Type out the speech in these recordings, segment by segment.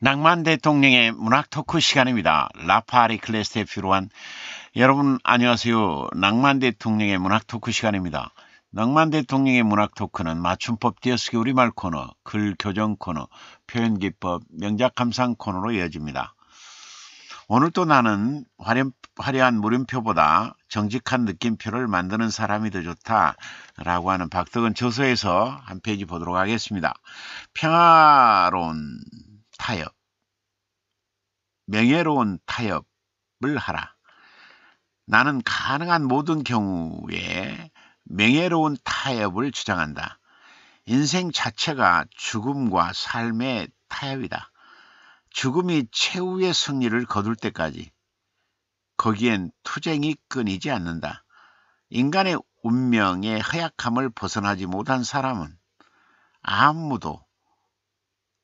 낭만 대통령의 문학 토크 시간입니다. 라파리 클래스에 필요한 여러분 안녕하세요. 낭만 대통령의 문학 토크 시간입니다. 낭만 대통령의 문학 토크는 맞춤법 띄어쓰기 우리말 코너, 글 교정 코너, 표현 기법, 명작 감상 코너로 이어집니다. 오늘 또 나는 화려한 물음표보다 정직한 느낌표를 만드는 사람이 더 좋다라고 하는 박덕은 저서에서 한 페이지 보도록 하겠습니다. 평화로운 타협, 명예로운 타협을 하라. 나는 가능한 모든 경우에 명예로운 타협을 주장한다. 인생 자체가 죽음과 삶의 타협이다. 죽음이 최후의 승리를 거둘 때까지 거기엔 투쟁이 끊이지 않는다. 인간의 운명의 허약함을 벗어나지 못한 사람은 아무도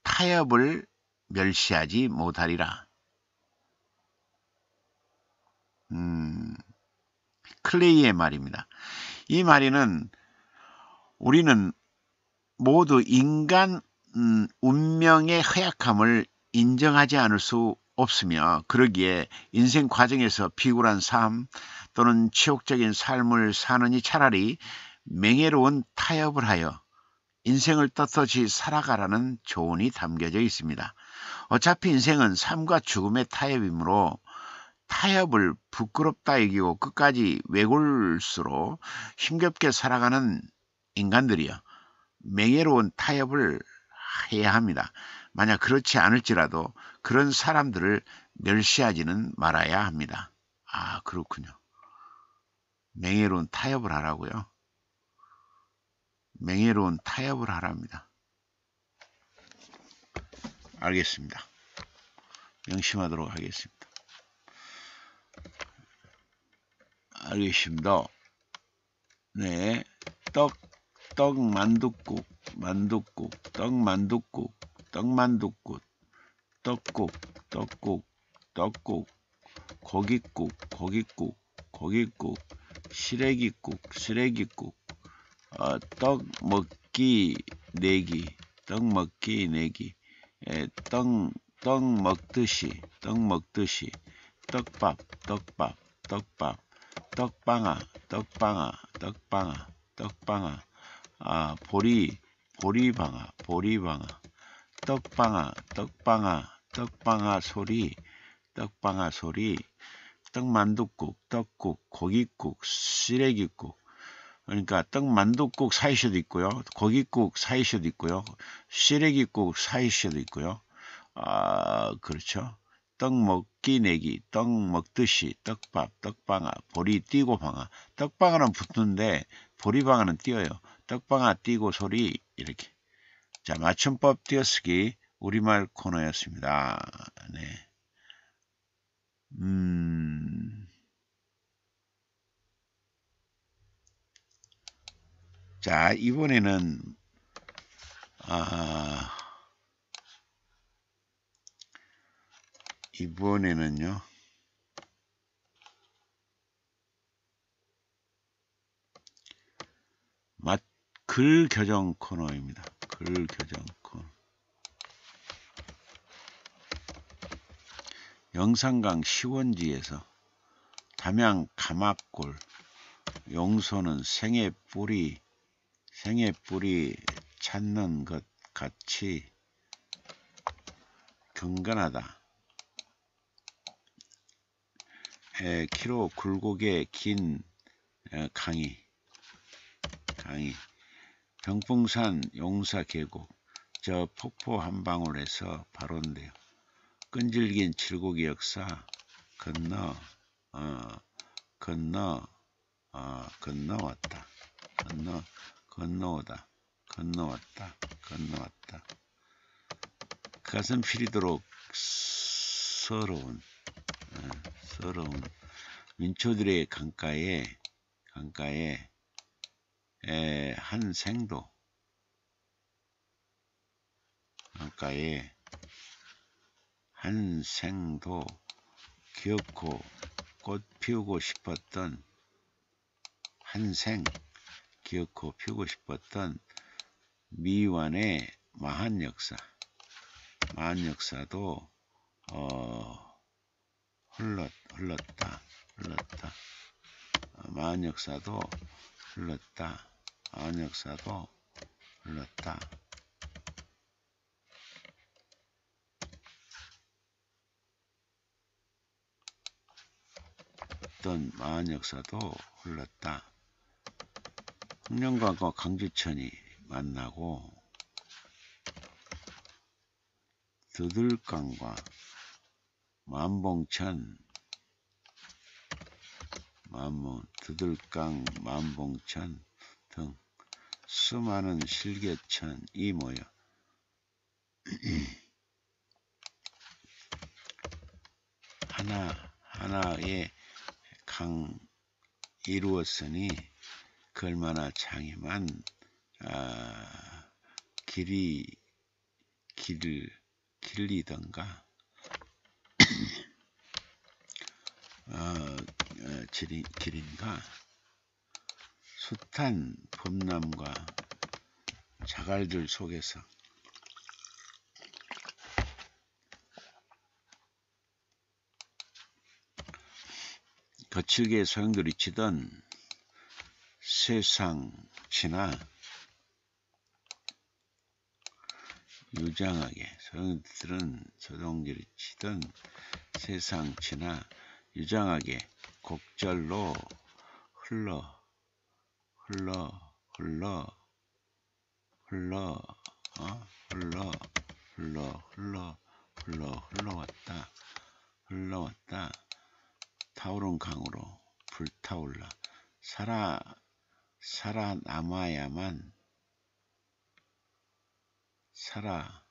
타협을 멸시하지 못하리라. 클레이의 말입니다. 이 말에는 우리는 모두 인간 운명의 허약함을 인정하지 않을 수 없으며, 그러기에 인생 과정에서 비굴한 삶 또는 치욕적인 삶을 사느니 차라리 명예로운 타협을 하여 인생을 떳떳이 살아가라는 조언이 담겨져 있습니다. 어차피 인생은 삶과 죽음의 타협이므로 타협을 부끄럽다 여기고 끝까지 외골수로 힘겹게 살아가는 인간들이여 명예로운 타협을 해야 합니다. 만약 그렇지 않을지라도 그런 사람들을 멸시하지는 말아야 합니다. 아, 그렇군요. 명예로운 타협을 하라고요. 명예로운 타협을 하랍니다. 알겠습니다. 명심하도록 하겠습니다. 알겠습니다. 네, 만둣국, 떡만둣국, 떡국, 고깃국, 시래기국, 떡 먹기 내기, 떡 먹듯이, 떡밥, 떡방아, 보리방아, 떡방아 소리, 떡만둣국, 떡국, 고깃국, 시래기국. 그러니까 떡만둣국 사이셔도 있고요, 고깃국 사이셔도 있고요, 시래기국 사이셔도 있고요. 그렇죠. 떡 먹기 내기, 떡 먹듯이, 떡밥, 떡방아, 보리 띄고 방아. 떡방아는 붙는데 보리방아는 띄어요. 떡방아 띄고 소리, 이렇게. 자, 맞춤법 띄어쓰기 우리말 코너였습니다. 네. 자, 이번에는요, 글 교정 코너입니다. 글 교정 코너. 영산강 시원지에서 담양 가마골, 용소는 생의 뿌리 찾는 것 같이 경건하다. 키로 굴곡의 긴 강이. 병풍산 용사 계곡, 저 폭포 한 방울에서 발원되어 끈질긴 칠곡의 역사 건너왔다. 가슴 시리도록 서러운 민초들의 강가에 한 생도 귀엽고 꽃 피우고 싶었던 미완의 마한 역사. 만역사도 흘렀다. 만역사도 흘렀다. 만역사도 흘렀다. 어떤 만역사도 흘렀다. 흥령관과 강주천이 만나고 드들강과 드들강, 만봉천 등 수많은 실개천이 모여 하나의 강 이루었으니 그 얼마나 장엄한 길이던가. 길인가. 숱한 봄나무가 자갈들 속에서 거칠게 소용돌이 치던 세상치나 유장하게 소용들은 소용돌이 치던 세상치나 유장하게 곡절로 흘러왔다. 타오른 강으로 불타올라 살아남아야만 살아남다.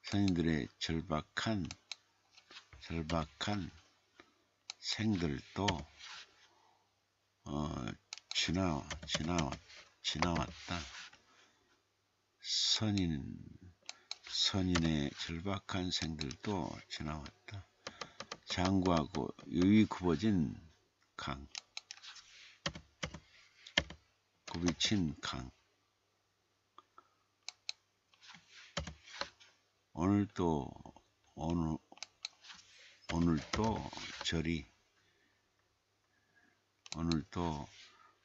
선인들의 절박한 생들도 지나왔다. 선인의 절박한 생들도 지나왔다. 장구하고 유이 굽어진 강, 굽이친 강. 오늘도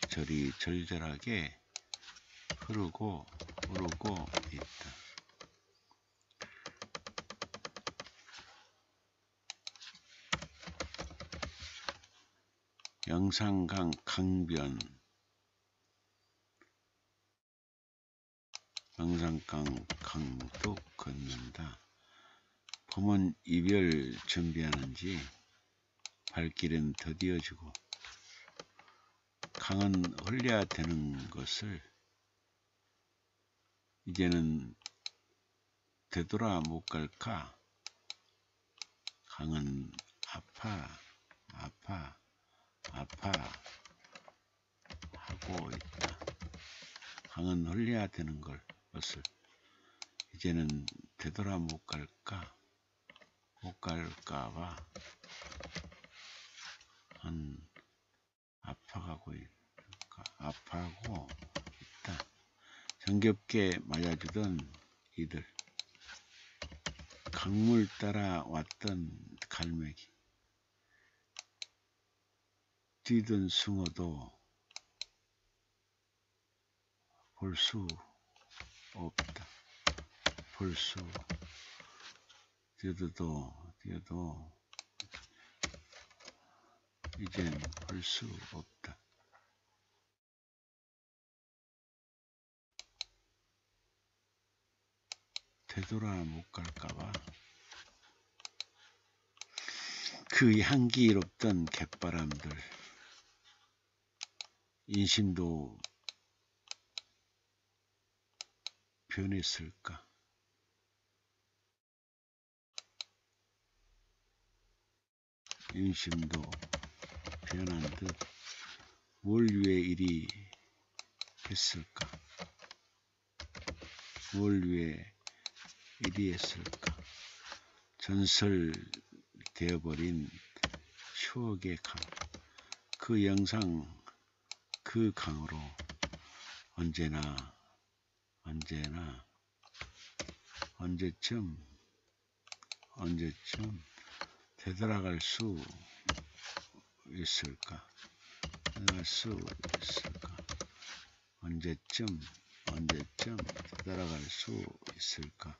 절이 절절하게 흐르고 있다. 영산강 강변, 강도 걷는다. 봄은 이별 준비하는지 발길은 더디어지고 강은 흘려야 되는 것을 이제는 되돌아 못 갈까. 강은 아파 하고 있다. 강은 흘려야 되는 것을 이제는 되돌아 못 갈까봐 아파하고 있다. 정겹게 맞아주던 이들, 강물 따라 왔던 갈매기, 뛰던 숭어도 볼 수 없다. 뛰어도 이젠 볼 수 없다. 되돌아 못 갈까봐. 그 향기롭던 갯바람들, 인심도 변했을까. 인심도 변한 듯 뭘 위해 이리 했을까. 뭘 위해 이리 했을까. 전설되어버린 추억의 강, 그 영상, 그 강으로 언제나 언제쯤 되돌아갈 수 있을까? 언제쯤 되돌아갈 수 있을까?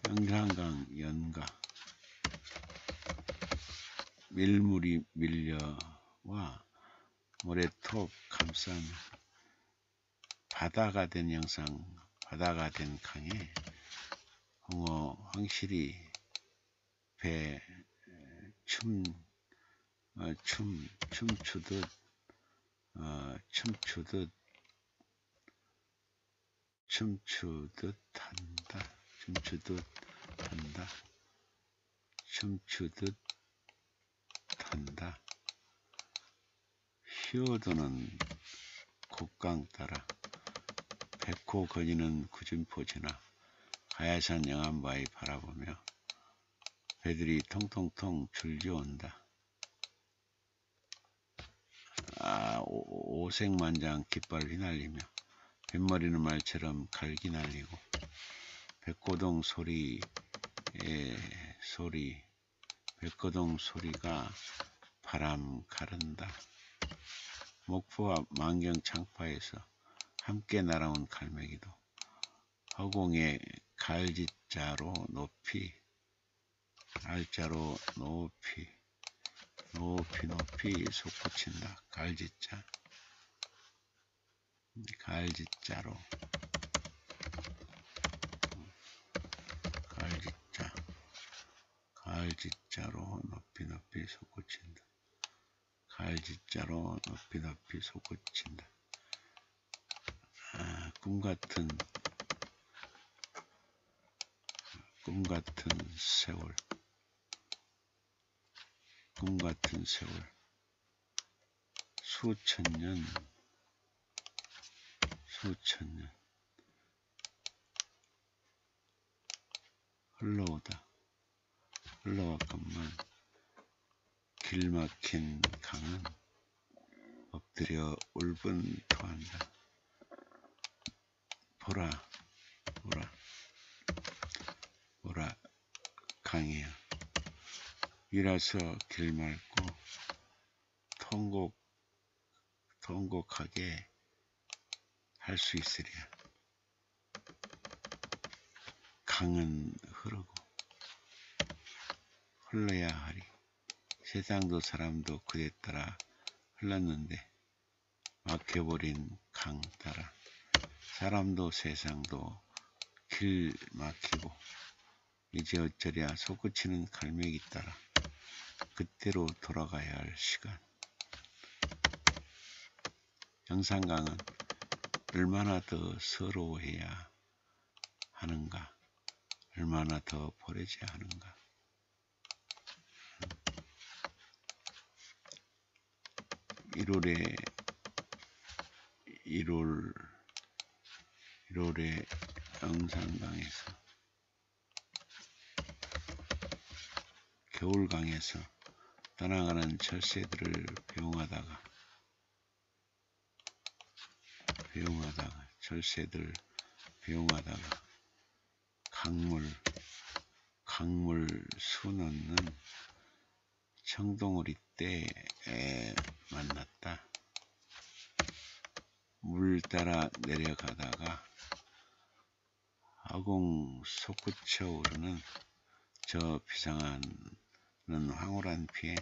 영산강 연가 밀물이 밀려와 모래톱 감싸며 바다가 된 강에 홍어 황실이 배 춤추듯 한다. 휘어도는 곡강 따라 백호 거니는 구진포 지나 가야산 영암바위 바라보며 배들이 통통통 줄지어온다. 오색만장 깃발 휘날리며 뱃머리는 말처럼 갈기 날리고 백고동 소리가 바람 가른다. 목포와 만경 창파에서 함께 날아온 갈매기도 허공에 갈짓자로 높이 솟구친다. 갈짓자로 높이 솟구친다. 꿈 같은 세월 수천 년 흘러왔건만 길막힌 강은 엎드려 울분 토한다. 보라 강이여, 위라서 길 맑고 통곡하게 할 수 있으랴. 강은 흘러야 하리. 세상도 사람도 그대 따라 흘렀는데 막혀버린 강 따라 사람도 세상도 길 막히고 이제 어쩌랴. 솟구치는 갈매기 따라 그때로 돌아가야 할 시간. 영산강은 얼마나 더 서러워해야 하는가, 얼마나 더 버려져야 하는가. 1월에 영산강에서 겨울강에서 떠나가는 철새들을 배웅하다가 강물 수놓는 청동오리 떼에 만났다. 물 따라 내려가다가 아공 솟구쳐 오르는 저 비상하는 황홀한 피에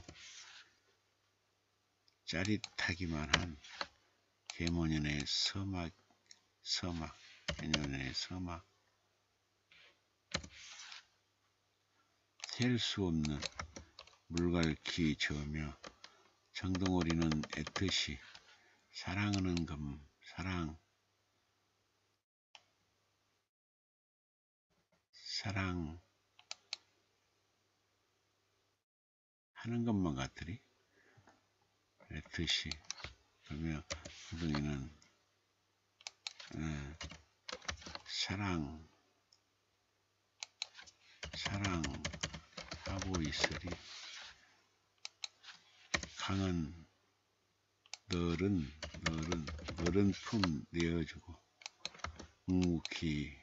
짜릿하기만 한 계모년의 서막 셀 수 없는 물갈퀴 저으며 청동오리는 애틋이 사랑하는 것만 같으리. 애틋이 그러며 호동이는 사랑하고 있으리. 강은 너른 품 내어주고 묵묵히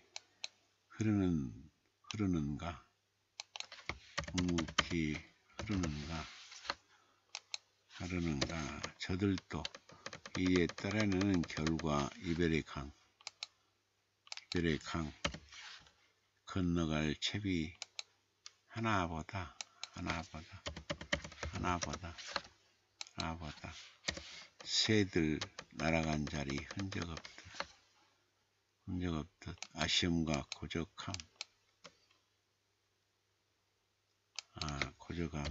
흐르는가, 묵묵히 흐르는가, 저들도 이에 따르는 결과 이별의 강 건너갈 채비 하나보다 새들 날아간 자리 흔적 없듯 아쉬움과 고적함 고적함뿐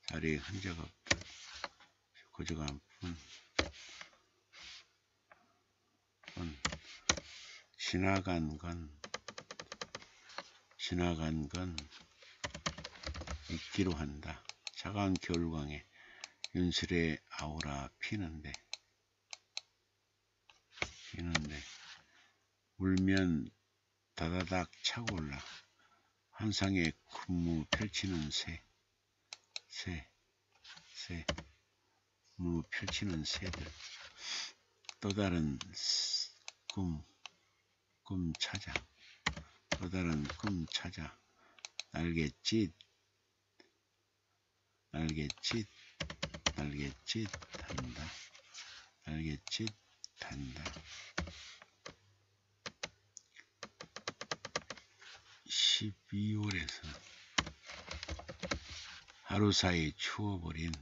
자리에 흔적 없듯 고적함뿐 지나간 건 잊기로 한다. 차가운 겨울광에 윤슬의 아우라 피는데 울면 다다닥 차고 올라 환상의 군무 펼치는 군무 펼치는 새들 또 다른 꿈 찾아 날갯짓 한다. 12월에서 하루 사이 추워버린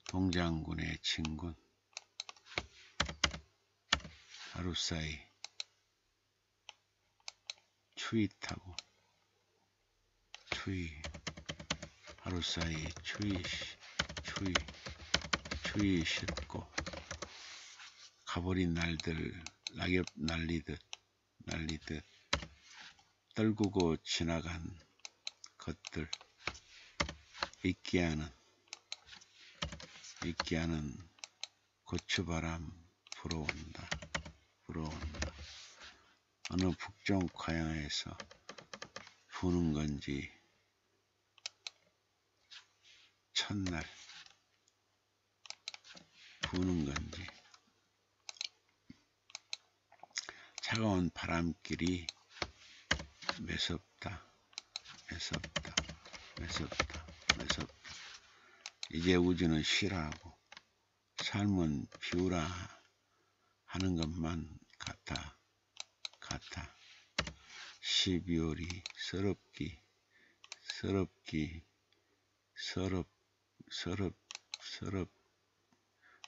동장군의 진군 하루 사이 추위 하루 사이 추위 싣고 가버린 날들 낙엽 날리듯 떨구고 지나간 것들 잊게 하는 고추바람 불어온다. 어느 북쪽 과양에서 부는 건지 첫날 부는 건지 차가운 바람길이 매섭다. 이제 우주는 쉬라하고 삶은 비우라 하는 것만 같아. 12월이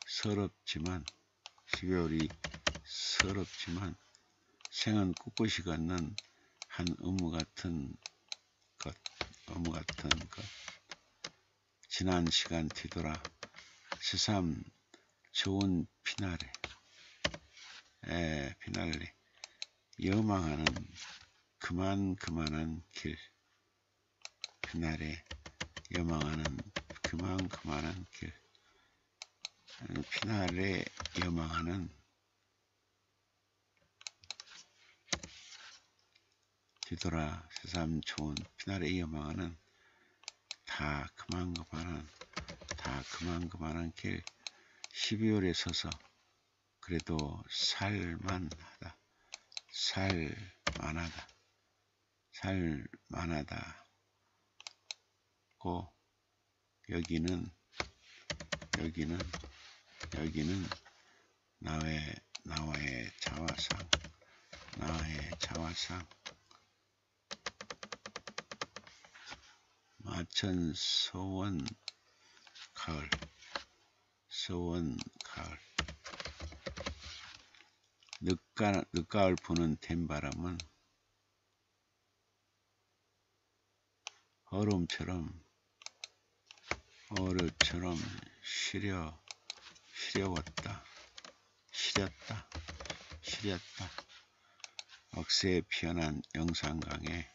서럽지만 12월이 서럽지만 생은 꿋꿋이 걷는 한 의무 같은 것 지난 시간 뒤돌아 새삼 좋은 피날레 여망하는 그만한 길 피날레 여망하는 그만한 길 피날레 여망하는 뒤돌아 새삼 좋은 피날레 여망하는 다 그만한 길 12월에 서서 그래도 살만하다고 여기는 나와의 자화상 마천 소원 가을 늦가을 부는 댄바람은 얼음처럼 시렸다 억새에 피어난 영산강에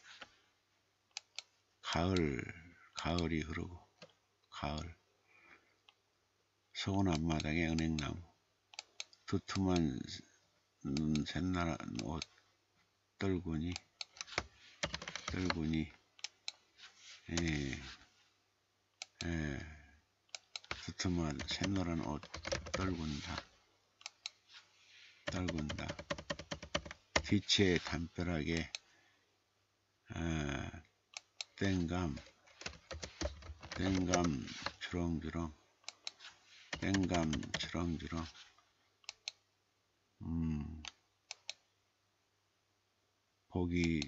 가을이 흐르고 소원 앞마당에 은행나무 두툼한 샛나란 옷 떨구니 두툼한 샛노란 옷 떨군다. 떨군다. 기체에 담벼락에 땡감 주렁주렁 땡감 주렁주렁 보기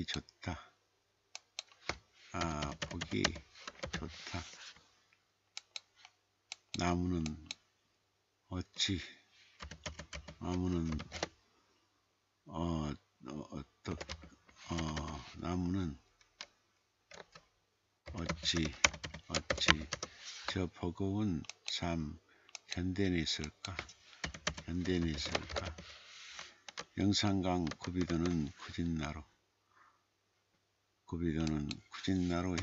좋다. 보기 좋다. 나무는 어찌 나무는 나무는 어찌 저 버거운 삶 견뎌냈을까? 영산강 구비도는 구진나루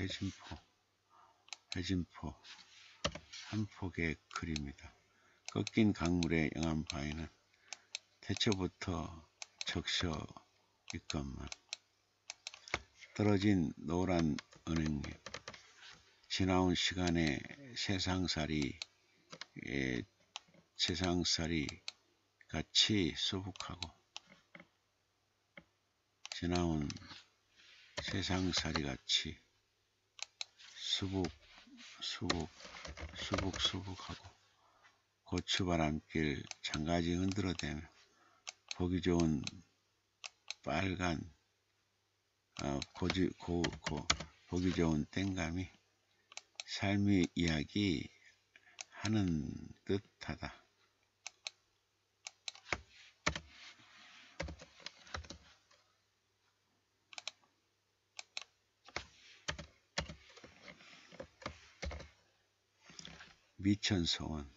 해진포 한 폭의 글입니다. 꺾인 강물의 영한 바위는 태초부터 적셔 있건만 떨어진 노란 은행잎 지나온 시간의 세상살이 같이 수북하고 지나온 세상살이 같이 수북하고 고추바람길 장가지 흔들어대며 보기 좋은 빨간 보기 좋은 땡감이 삶의 이야기 하는 듯하다. 미천소원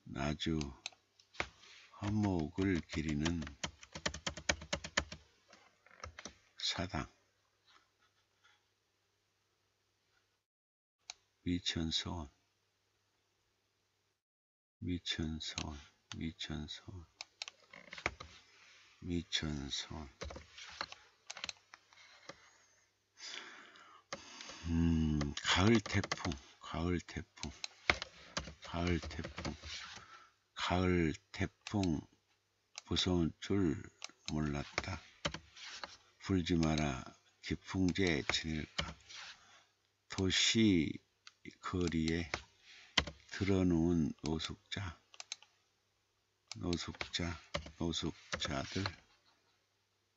나주 허목을 기리는 사당 미천소원 가을 태풍 무서운 줄 몰랐다. 불지 마라 기풍제 지낼까. 도시 거리에 들어놓은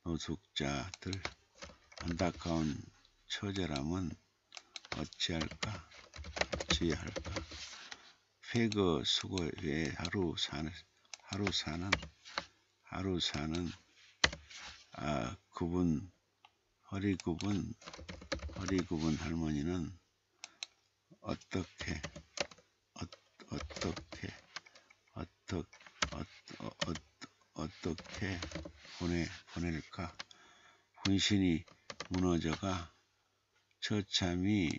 노숙자들 안타까운 처절함은 어찌할까. 폐거 수거에 하루 사는 허리 굽은 할머니는 어떻게 보낼까. 혼신이 무너져가 처참히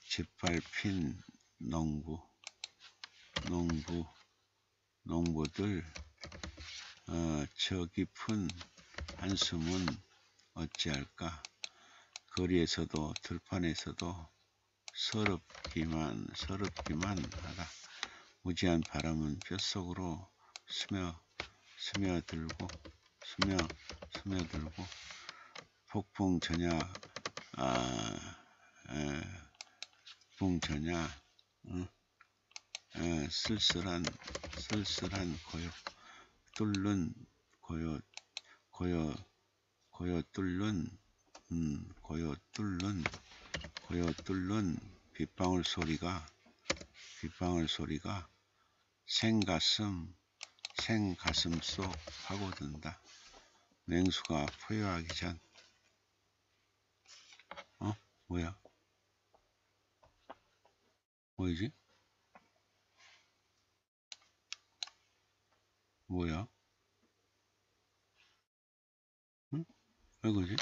짓밟힌 농부들 저 깊은 한숨은 어찌할까. 거리에서도 들판에서도 서럽기만 하다. 무지한 바람은 뼛속으로 스며들고 폭풍 전야 쓸쓸한 고요 뚫는 빗방울 소리가 생가슴 속 파고든다. 맹수가 포효하기 전 뭐이지? 뭐야? 응? 왜 그러지?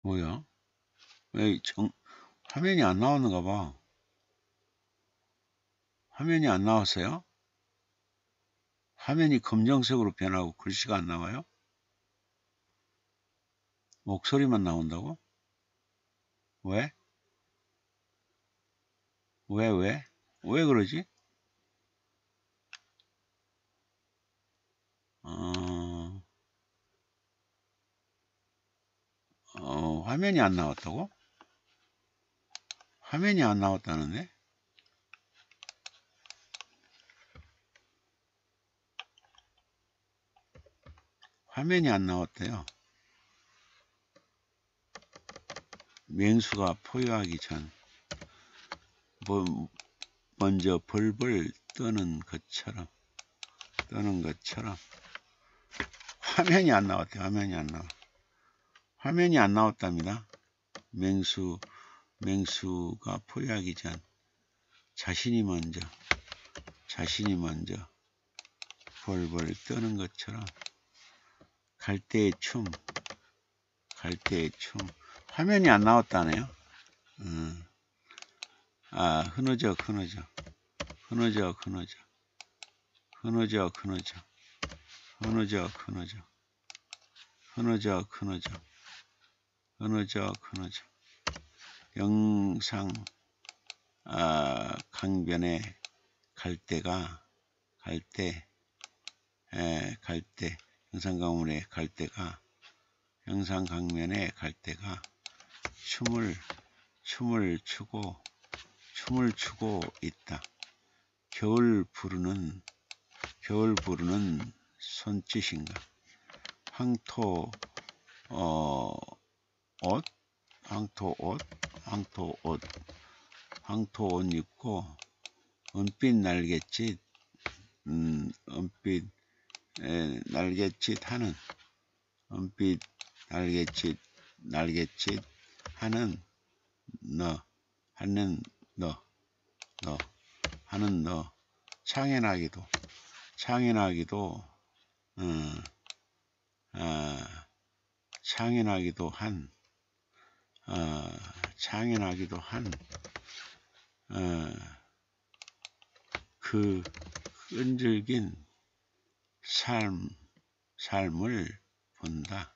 뭐야? 왜 화면이 안 나오는가 봐. 화면이 안 나왔어요? 화면이 검정색으로 변하고 글씨가 안 나와요? 목소리만 나온다고? 왜? 왜? 왜 그러지? 화면이 안 나왔다고? 화면이 안 나왔다는데? 화면이 안 나왔대요. 맹수가 포효하기 전 먼저 벌벌 떠는 것처럼 화면이 안 나왔대요. 화면이 안 나왔답니다. 맹수가 포효하기 전 자신이 먼저 벌벌 떠는 것처럼 갈대의 춤 화면이 안 나왔다네요. 흐느적 영상 강변의 갈대 영상 강변의 갈대가 춤을 추고 있다. 겨울 부르는 손짓인가. 황토 옷 입고 은빛 날갯짓 하는 너 창연하기도 한 그 끈질긴 삶을 본다.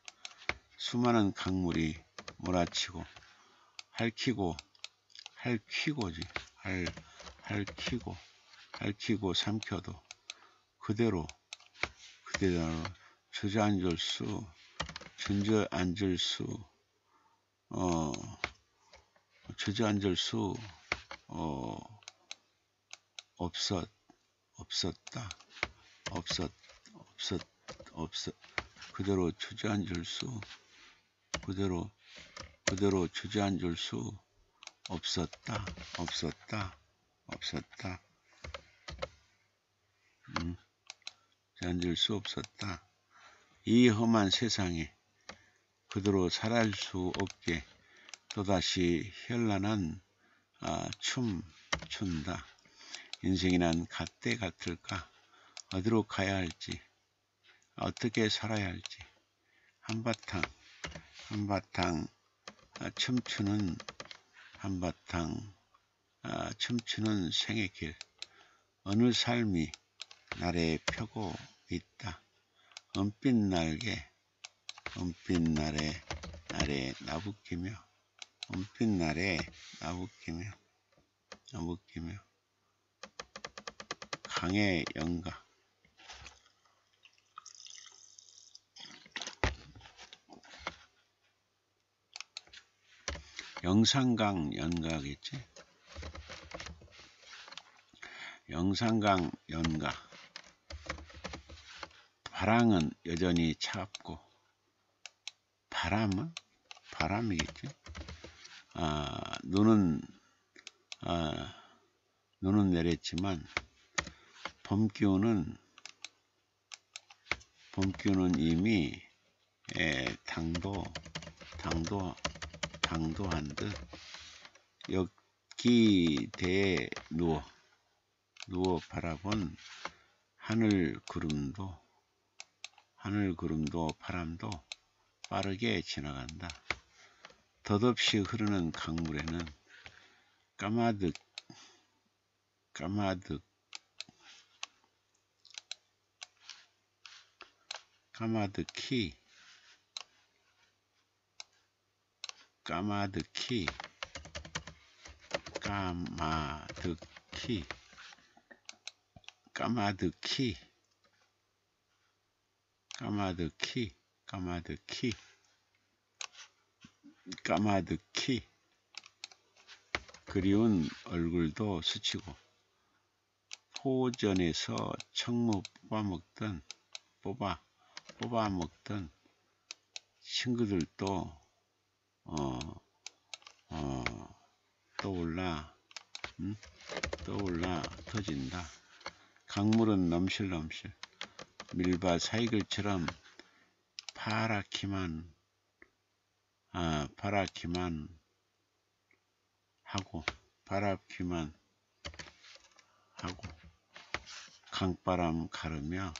수많은 강물이 몰아치고 핥히고 삼켜도 그대로 주저앉을 수 없었다. 그대로 주저앉을 수 없었다. 주저앉을 수 없었다. 이 험한 세상에 그대로 살아갈 수 없게 또다시 현란한 춤 춘다. 인생이란 갓대 같을까? 어디로 가야 할지, 어떻게 살아야 할지 한바탕 춤추는 생의 길. 어느 삶이 나를 펴고 있다. 은빛 날에 나부끼며 강의 연가. 영산강 연가겠지? 영산강 연가. 바람은 여전히 차갑고, 바람이겠지? 눈은 내렸지만 봄 기운은 이미 당도한 듯 역기대에 누워 바라본 하늘 구름도 바람도 빠르게 지나간다. 덧없이 흐르는 강물에는 까마득히 그리운 얼굴도 스치고 포전에서 청무 뽑아먹던 친구들도 떠올라 터진다. 강물은 넘실넘실 밀바 사이글처럼 파랗기만 하고 강바람 가르며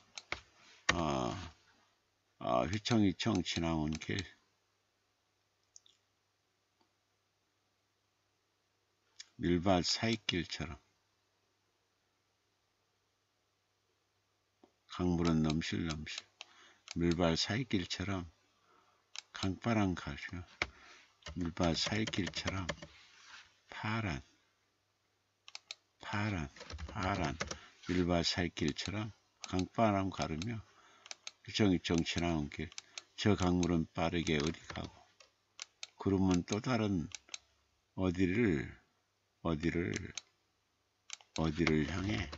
휘청휘청 지나온 길, 밀밭 사이길처럼 강물은 넘실넘실 밀밭 사이길처럼 강바람 가르며 밀밭 사이길처럼 파란 밀밭 사이길처럼 강바람 가르며 휘청휘청 지나온 길. 저 강물은 빠르게 어디 가고 구름은 또 다른 어디를 향해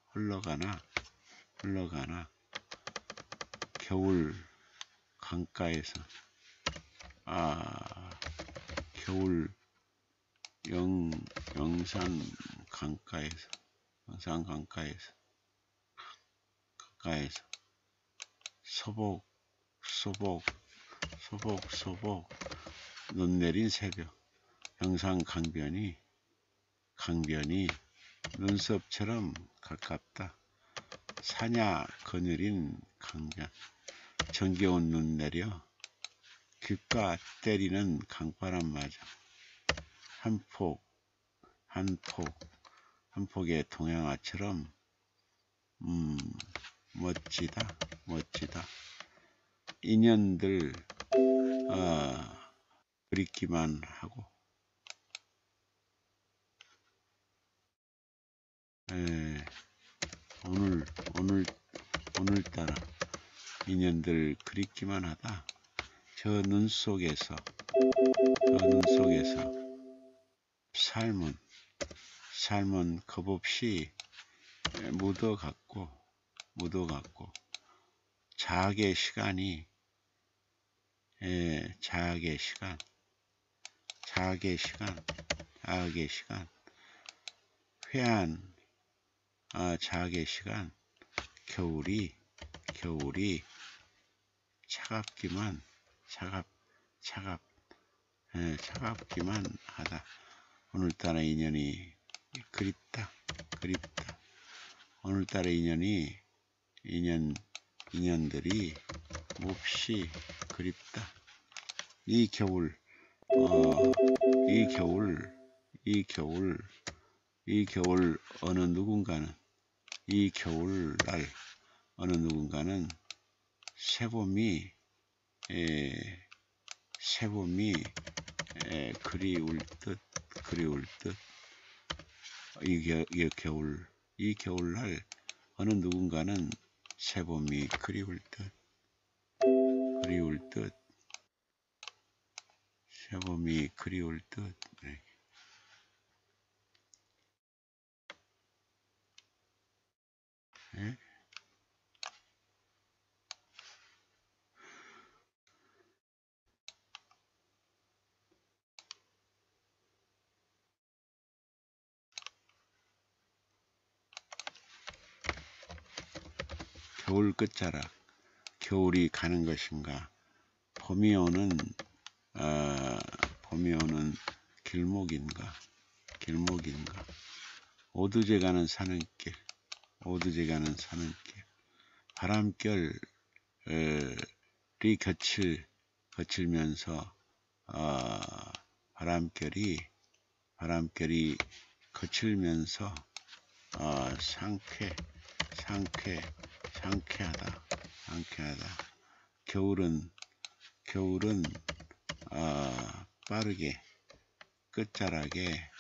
흘러가나. 겨울 강가에서 겨울 영산 강가에서 소복 눈 내린 새벽, 영산 강변이 눈썹처럼 가깝다. 사냐 거느린 강변, 정겨운 눈 내려 귓가 때리는 강바람마저 한 폭의 동양화처럼 멋지다. 인연들 그립기만 하고 오늘따라 인연들 그립기만 하다. 저 눈 속에서 삶은 겁없이 묻어갔고 자학의 시간 회한 자학의 시간, 겨울이 차갑기만 하다. 오늘따라 인연이 그립다. 오늘따라 인연들이 몹시 그립다. 이 겨울 어느 누군가는 이 겨울날 어느 누군가는 새봄이 그리울 듯 이 겨울날 어느 누군가는 새봄이 그리울 듯 새봄이 그리울 듯. 네? 겨울 끝자락, 겨울이 가는 것인가? 봄이 오는 길목인가? 오두제 가는 사는길, 바람결이 겹칠 거칠면서 바람결이 거칠면서 상쾌하다. 겨울은 빠르게 끝자락에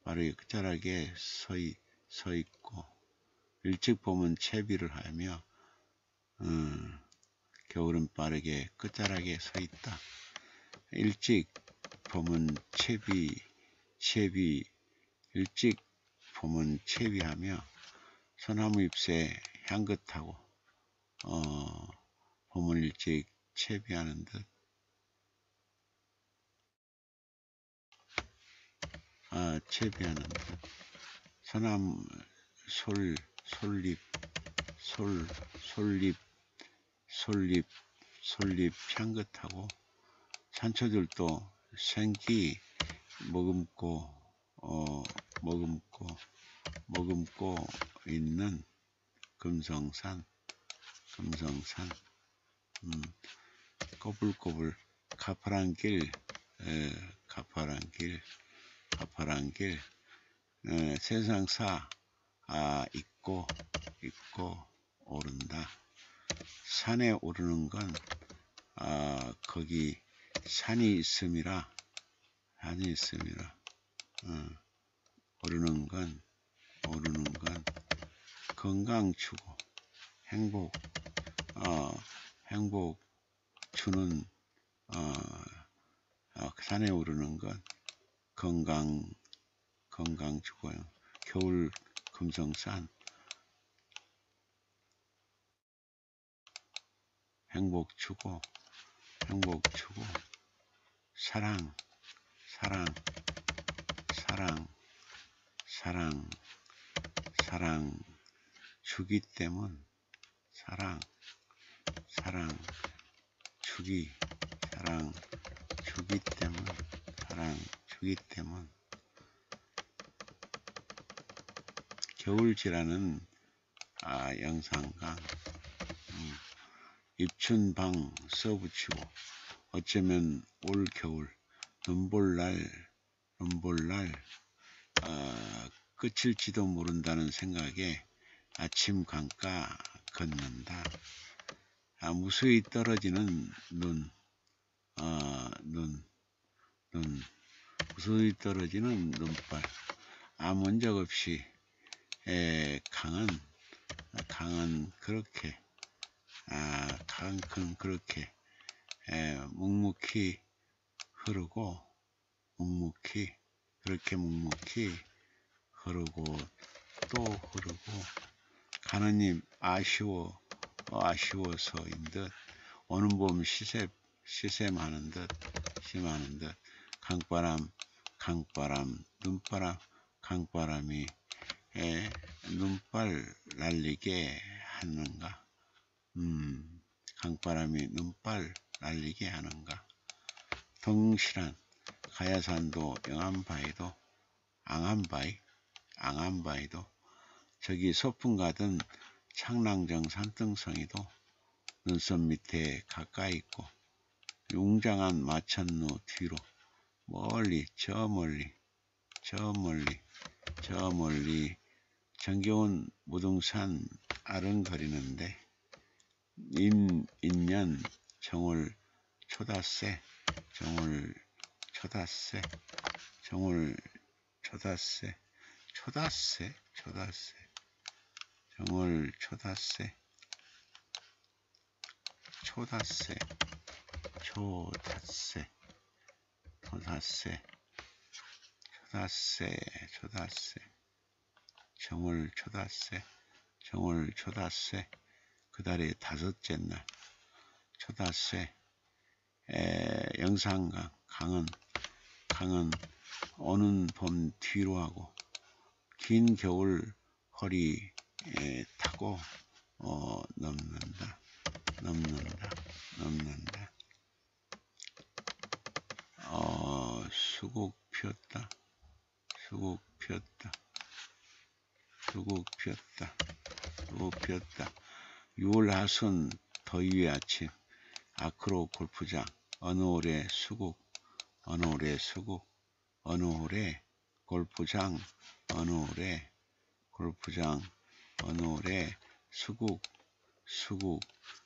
빠르게 끝자락에 서 있고 일찍 봄은 채비를 하며 겨울은 빠르게 끝자락에 서 있다. 일찍 봄은 일찍 봄은 채비하며 소나무 잎새 향긋하고 봄을 일찍 채비하는 듯 소나무 솔잎 향긋하고 산초들도 생기 머금고 있는 금성산 꼬불꼬불 가파란 길 세상사 있고 오른다. 산에 오르는 건 거기 산이 있음이라 오르는 건 건강 주고 행복 주는 산에 오르는 건 건강 주고요. 겨울 금성산 행복 주고 사랑 주기 때문 주기 때문 겨울지라는 영상강 입춘방 써붙이고 어쩌면 올 겨울 눈볼날 끝일지도 모른다는 생각에 아침 강가 걷는다. 무수히 떨어지는 무수히 떨어지는 눈발. 아무 적 없이 강은 그렇게 묵묵히 흐르고 또 흐르고 가는 잎 아쉬워서인 듯 오는 봄 시샘하는 듯 강바람이 눈발 날리게 하는가? 강바람이 눈발 날리게 하는가? 덩실한 가야산도 앙한바위도 저기 소풍 가던 창랑정 산등성이도 눈썹 밑에 가까이 있고 웅장한 마천루 뒤로 저 멀리 정겨운 무등산 아른거리는데 인년 정월 초닷새 정월 초닷새 그달의 다섯째 날 초닷새 영산강 강은 오는 봄 뒤로하고 긴 겨울 허리 타고 넘는다. 수국 피었다. 수국 피었다. 수국 피었다. 수국 피었다. 6월 하순 더위의 아침 아크로 골프장 어느 올해 수국 어느 올해 수국 어느 올해 골프장 어느 올해 골프장 어느 올해 수국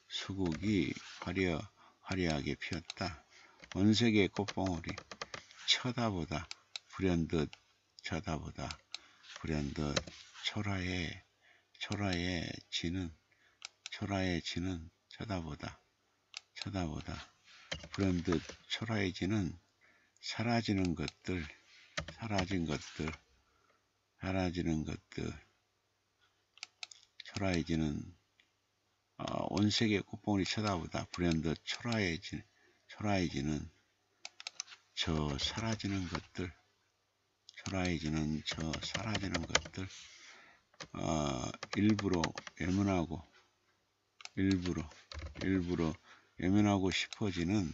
수국이 화려하게 피었다. 원색의 꽃봉오리 쳐다보다 불현듯 쳐다보다 불현듯 초라해 지는 쳐다보다 불현듯 초라해지는 사라지는 것들 초라해지는 원색의 꽃봉오리 쳐다보다 불현듯 초라해지는 저 사라지는 것들 일부러 외면하고 싶어지는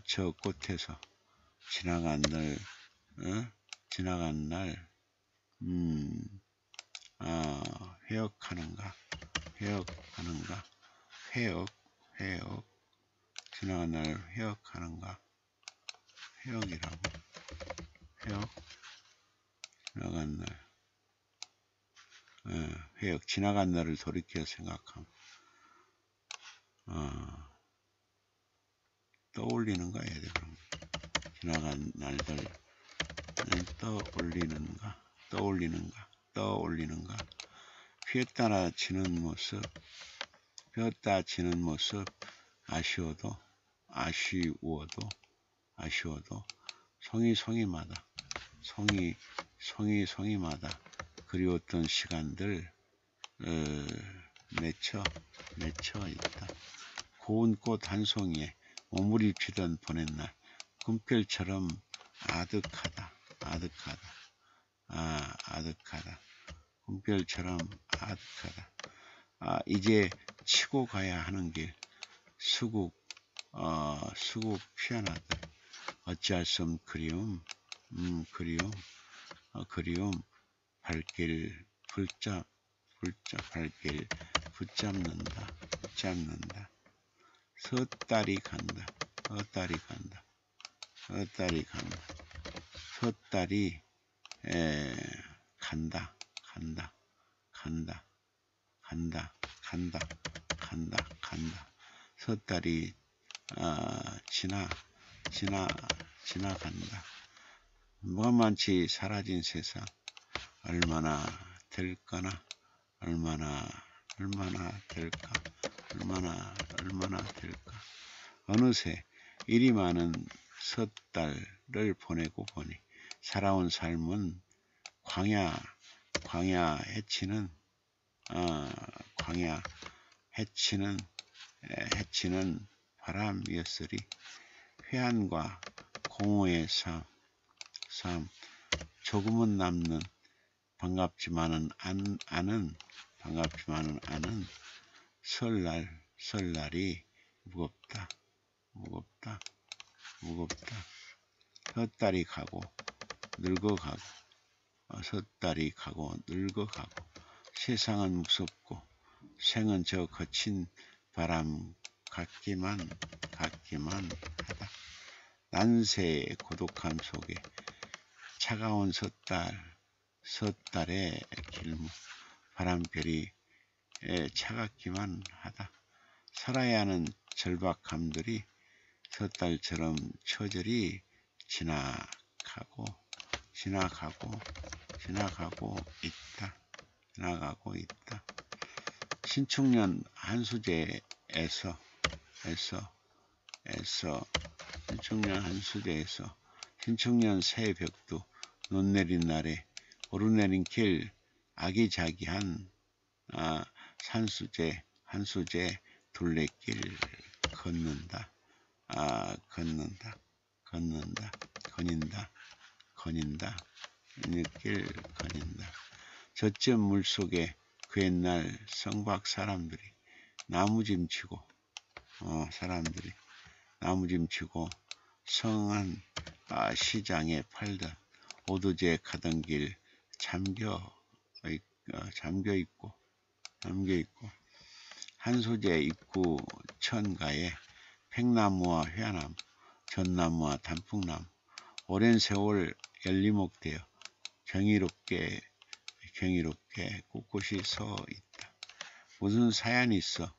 저 꽃에서 지나간 날 회역하는가 지나간 날 회역하는가 회역이라고 지나간 날을 돌이켜 생각함 떠올리는가 해야 돼. 그럼 지나간 날들 떠올리는가 피었다 지는 모습 아쉬워도 송이마다 그리웠던 시간들 맺혀 있다. 고운 꽃 한 송이에 몸부림 피던 보낸 날 꿈결처럼 아득하다. 꿈결처럼 아득하다. 이제 치고 가야 하는 길 수국 피어나듯 어찌할 수 없는 그리움 발길 붙잡는다. 섣달이 간다. 섣달이 간다. 섣달이 지나간다. 무한만치 사라진 세상 얼마나 될까 어느새 이리 많은 섣달을 보내고 보니 살아온 삶은 광야 해치는 바람이었으리. 회한과 공허의 삶 조금은 남는 반갑지만은 않은 설날이 무겁다. 섣달이 가고 늙어가고 세상은 무섭고 생은 저 거친 바람 같기만 하다. 난세의 고독함 속에 차가운 섣달의 길목 바람결이 차갑기만 하다. 살아야 하는 절박함들이 섣달처럼 처절히 지나가고 있다. 신축년 한수제에서 신축년 새 벽두 눈 내린 날에 오르내린 길 아기자기한 한수제 둘레길 거닌다. 길 거닌다. 젖은 물속에 그 옛날 성박 사람들이 나무짐치고 성한 시장에 팔던 오두제 가던 길 잠겨 있고 한소재 입구 천가에 팽나무와 회나무, 전나무와 단풍나무, 오랜 세월 열리목되어 경이롭게 꿋꿋이 서 있다. 무슨 사연이 있어?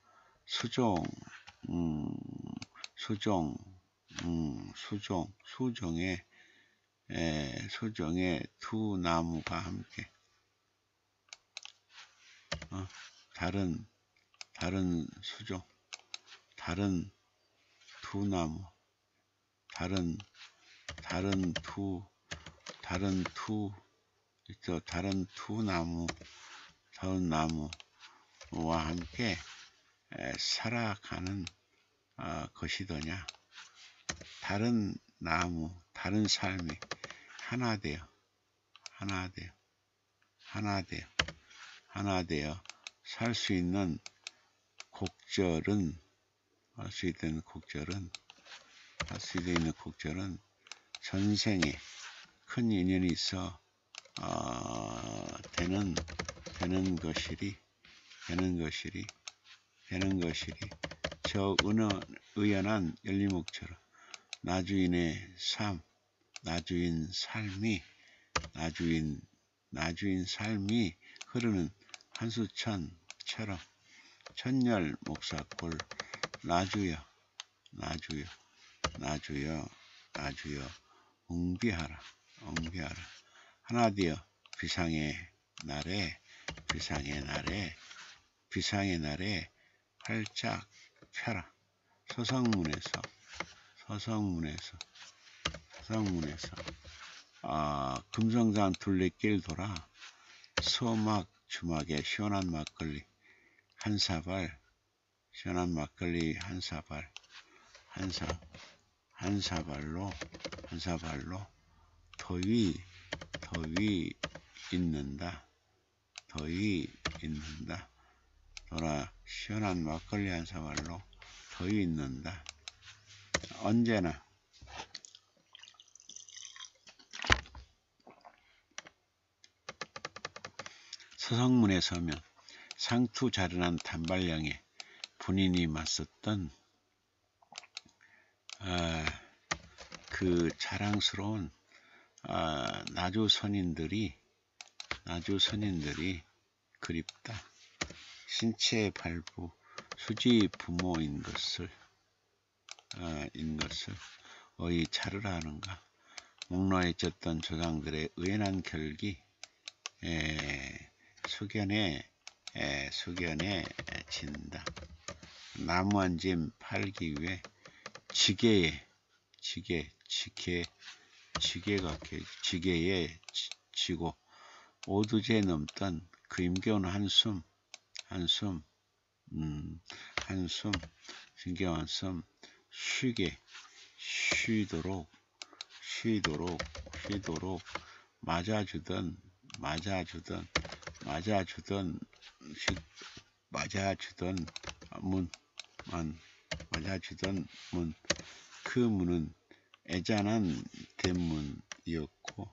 수종의 두 나무가 함께 다른 수종, 다른 두 나무, 다른 나무와 함께 살아가는 것이더냐. 다른 나무, 다른 삶이 하나 되어 살 수 있는 곡절은 전생에 큰 인연이 있어 되는 것이리 저 의연한 열리목처럼 나주인 삶이 흐르는 한수천처럼 천열 목사골 나주여 웅비하라 하나 되어 비상의 날에 활짝 펴라. 서성문에서 금성산 둘레길 돌아 수어막 주막에 시원한 막걸리 한 사발 더위 있는다. 돌아 시원한 막걸리 한 사발로 더위 있는다. 언제나 서성문에 서면 상투자른한 단발량에 본인이 맞섰던 그 자랑스러운 나주 선인들이 그립다. 신체의 발부 수지 부모인 것을 어이 차르라 하는가. 목로에 쪘던 조상들의 의연한 결기 숙연해 진다. 나무 한 짐 팔기 위해 지게에 지고 오두제 넘던 그 힘겨운 한숨 힘겨운 한숨 쉬도록 맞아주던 문, 그 문은 애잔한 대문이었고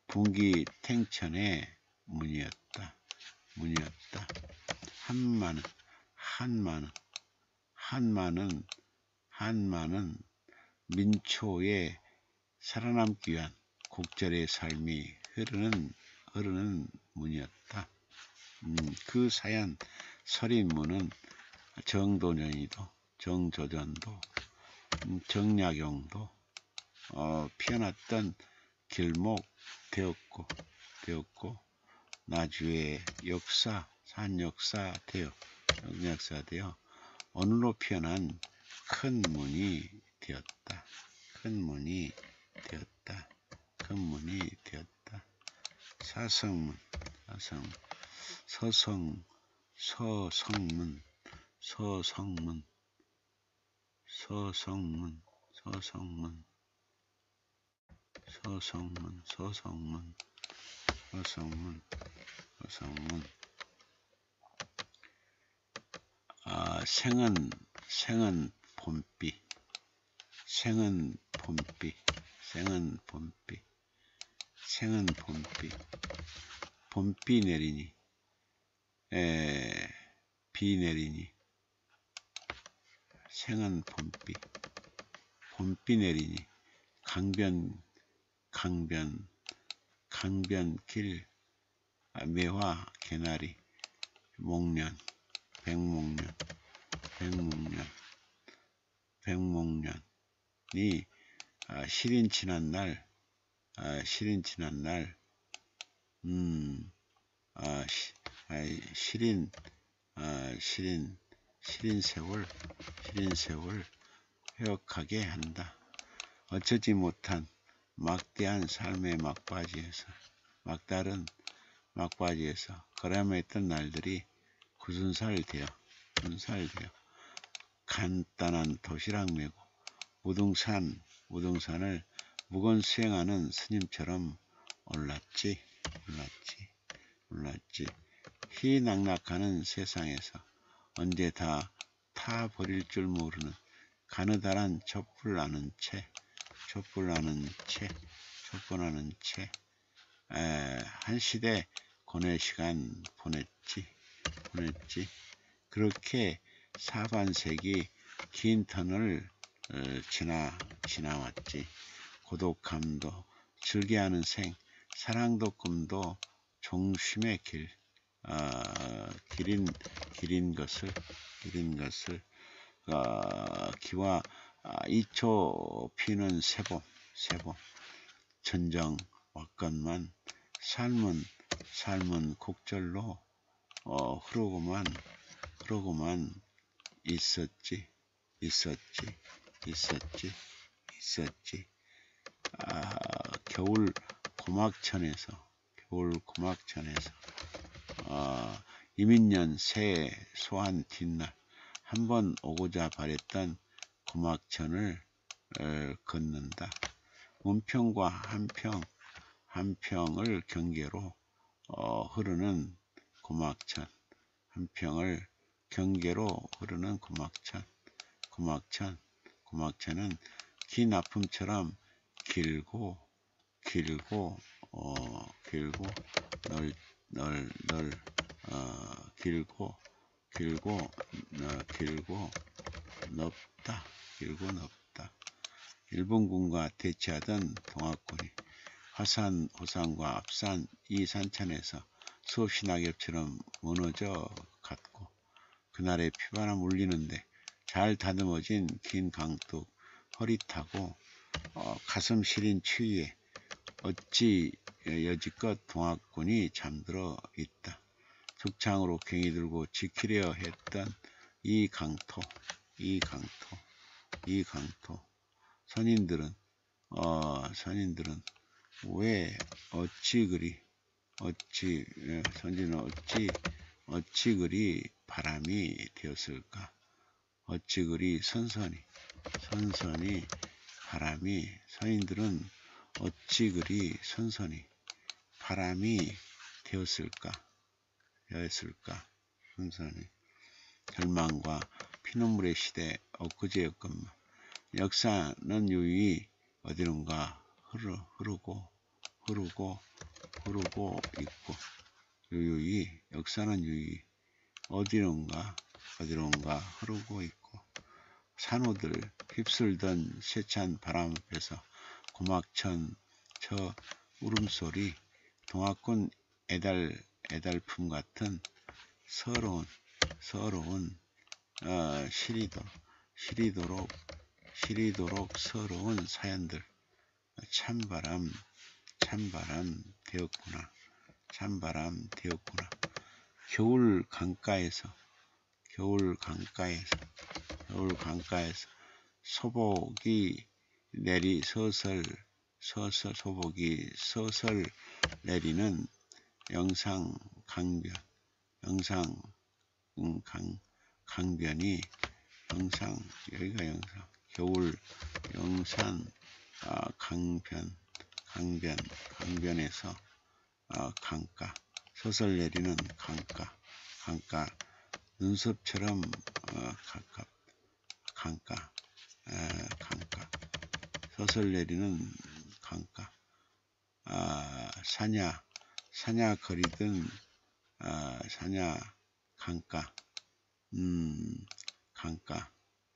분기탱천의 문이었다. 한마는 민초에 살아남기 위한 곡절의 삶이 흐르는 문이었다. 그 사연 서린문은 정도전도 정약용도 피어났던 길목 되었고 나주의 산역사 되어 오늘로 피어난 큰 문이 되었다. 서성문 생은 봄비 생은 봄비, 봄비 내리니, 비 내리니, 생은 봄비, 봄비 내리니, 강변 길, 매화 개나리, 목련, 백목련이 시린 지난 날, 시린 세월 회역하게 한다. 어쩌지 못한 막대한 삶의 막다른 막바지에서 걸어야했던 날들이 굳은살 되어 간단한 도시락 메고 무등산을 무건 수행하는 스님처럼 올랐지. 희낙낙하는 세상에서 언제 다 타버릴 줄 모르는 가느다란 촛불 나는 채 한 시대 고뇌 시간 보냈지. 그렇게 사반세기 긴 터널을 지나왔지. 고독함도 즐겨하는 사랑도 꿈도 종심의 길인 것을 기와 2초 피는 새봄 전정 왔건만 삶은 곡절로 흐르고만 있었지. 겨울 고막천에서 이민년 새해 소한 뒷날 한번 오고자 바랬던 고막천을 걷는다. 문평과 한평을 경계로 흐르는 고막천, 한평을 경계로 흐르는 고막천은 긴 아픔처럼 길고 넓다. 일본군과 대치하던 동학군이 화산과 앞산 이 산천에서 수없이 낙엽처럼 무너져 갔고, 그날의 피바람 울리는데 잘 다듬어진 긴 강둑 허릿하고 가슴 시린 추위에 어찌 여지껏 동학군이 잠들어 있다. 죽창으로 괭이 들고 지키려 했던 이 강토. 선인들은 왜 어찌 그리 바람이 되었을까? 어찌 그리 선선히 선인들은 어찌 그리 선선히 바람이 되었을까? 선선히 절망과 피눈물의 시대 엊그제였건만 역사는 유유히 어디론가 흐르고 있고, 역사는 유유히 어디론가 흐르고 있고, 산호들 휩쓸던 세찬 바람 앞에서 고막천 저 울음소리, 동학군 애달품 같은 서러운 시리도록 서러운 사연들, 찬바람 되었구나. 겨울 강가에서 소복이 서설 내리는 강변이 여기가 영상, 겨울 영산 강변에서 강가, 서설 내리는 강가 눈썹처럼 강가 서설 내리는 강가 사냐 거리든 사냐 강가 강가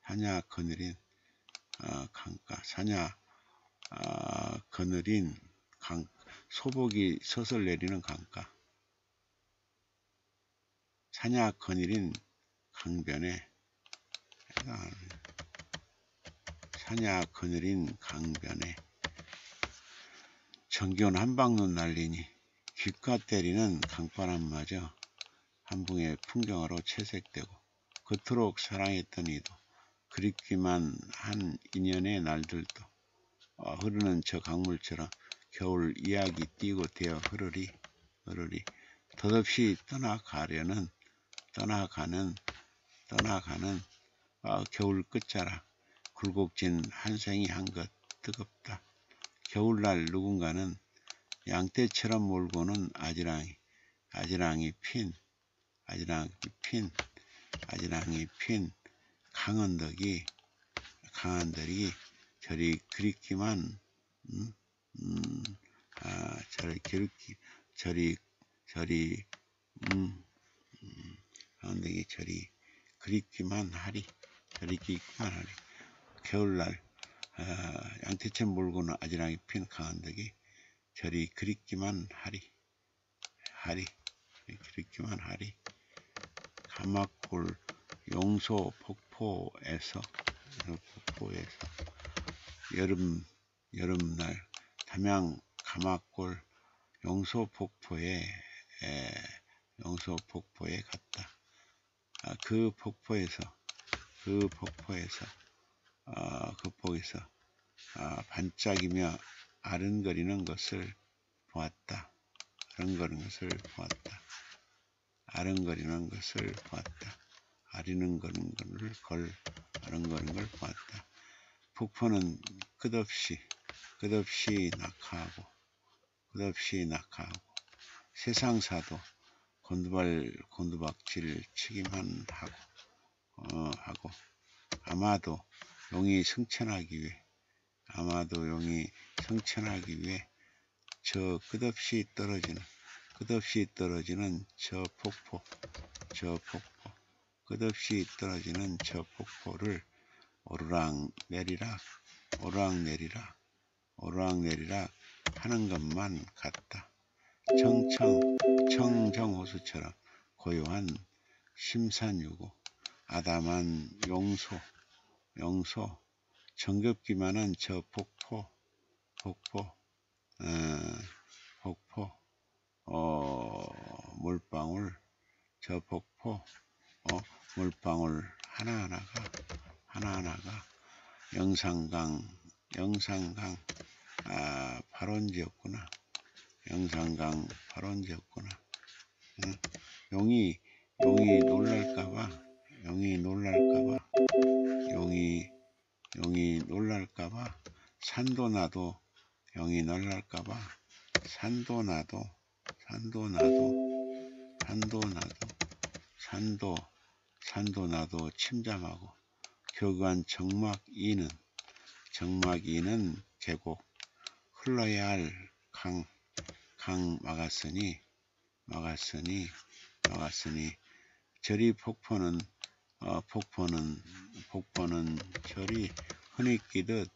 사냐 거느린 강가 사냐 거느린 소복이 서슬 내리는 강가 사냐 거느린 강변에 사냐 거느린 강변에 정겨운 한방눈 날리니 귓가 때리는 강바람마저 한붕의 풍경으로 채색되고 그토록 사랑했던 이도 그립기만 한 인연의 날들도 흐르는 저 강물처럼 겨울 이야기 띄고 되어 흐르리 덧없이 떠나가는 겨울 끝자락 굴곡진 한생이 한것 뜨겁다. 겨울날 누군가는 양떼처럼 몰고는 아지랑이 핀 강언덕이 저리 그립기만 강언덕이 저리 그립기만 하리 겨울날 양떼처럼 몰고는 아지랑이 핀 강언덕이 저리 그립기만 하리 가마골 용소 폭포에서 여름날 담양 가마골 용소 폭포에 갔다. 그 폭포에서 반짝이며 아른거리는 것을 보았다. 아른거리는 걸 보았다. 폭포는 끝없이 낙하하고 세상사도 곤두박질 치기만 하고 아마도 용이 승천하기 위해 저 끝없이 떨어지는 저 폭포를 오르락내리락 하는 것만 같다. 청정호수처럼 고요한 심산유구 아담한 용소 정겹기만한 저 폭포 물방울 하나하나가 영산강 발원지였구나. 용이 놀랄까봐 산도 나도 용이 놀랄까봐 산도 나도 침잠하고 교관 정막 이는 계곡 흘러야 할 강 막았으니 저리 폭포는 저리 흐느끼듯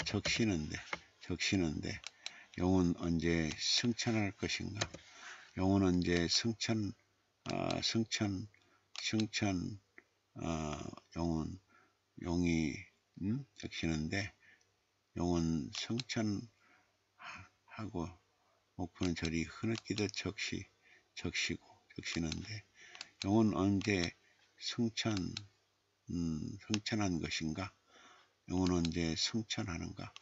적시는데 용은 언제 승천할 것인가? 용이 적시는데 용은 승천하고 목포는 저리 흐느끼듯 적시는데 용은 언제 승천한 것인가? 용은 언제 승천하는가?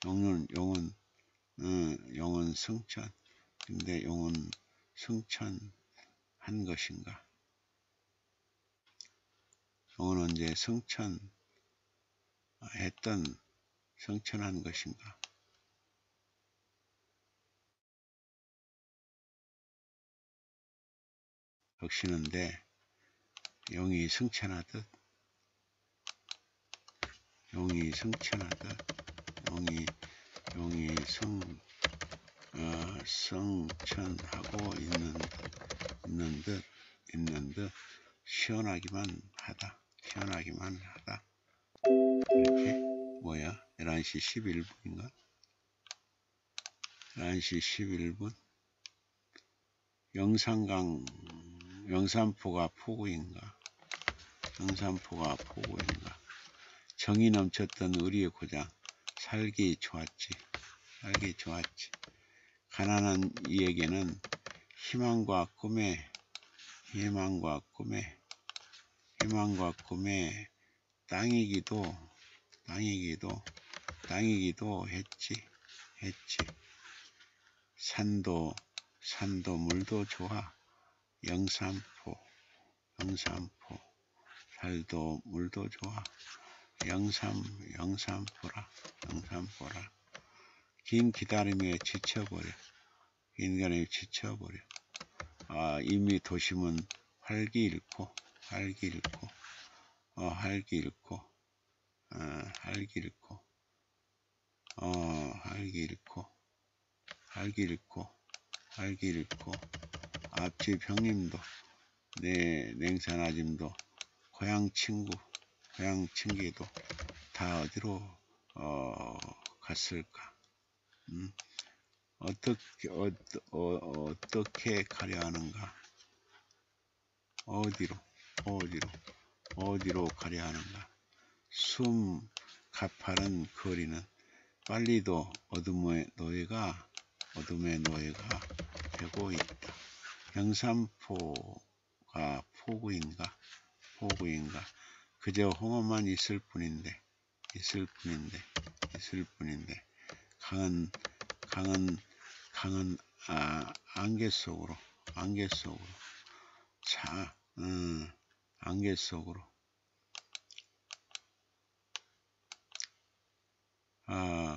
용은 승천. 근데 용은 승천한 것인가? 용은 언제 승천한 것인가? 적시는데 용이 승천하듯 용이 용이 성천하고 있는 듯 시원하기만 하다. 이렇게 뭐야? 11시 11분인가? 11시 11분. 영산포가 포구인가? 정이 넘쳤던 의리의 고장. 살기 좋았지. 가난한 이에게는 희망과 꿈의 땅이기도 했지. 산도 물도 좋아. 영산포. 달도 물도 좋아. 영산포라. 긴 기다림에 지쳐버려. 이미 도심은 활기 잃고 앞집 형님도 내 냉산 아짐도 고향 친구도 다 어디로 갔을까? 어떻게 가려 하는가? 어디로 가려 하는가? 숨 가파른 거리는 빨리도 어둠의 노예가 되고 있다. 영산포가 포구인가? 그저 홍어만 있을 뿐인데 강은 안개 속으로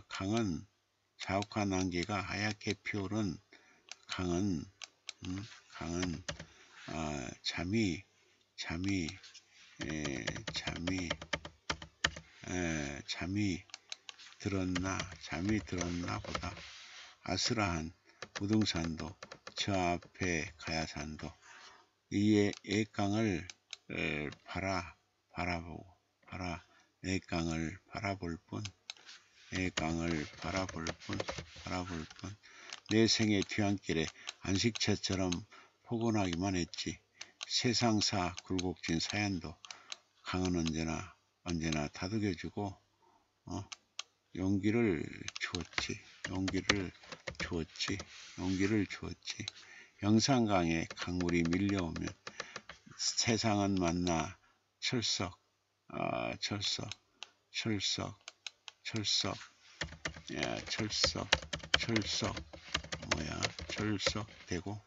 강은 자욱한 안개가 하얗게 피오른 강은 잠이 들었나 보다. 아스라한 우등산도 저 앞에 가야산도 이 애강을 바라볼 뿐 내 생의 뒤안길에 안식처처럼 포근하기만 했지. 세상사 굴곡진 사연도 강은 언제나 다독여주고 용기를 주었지. 영산강에 강물이 밀려오면 세상은 만나 철썩 되고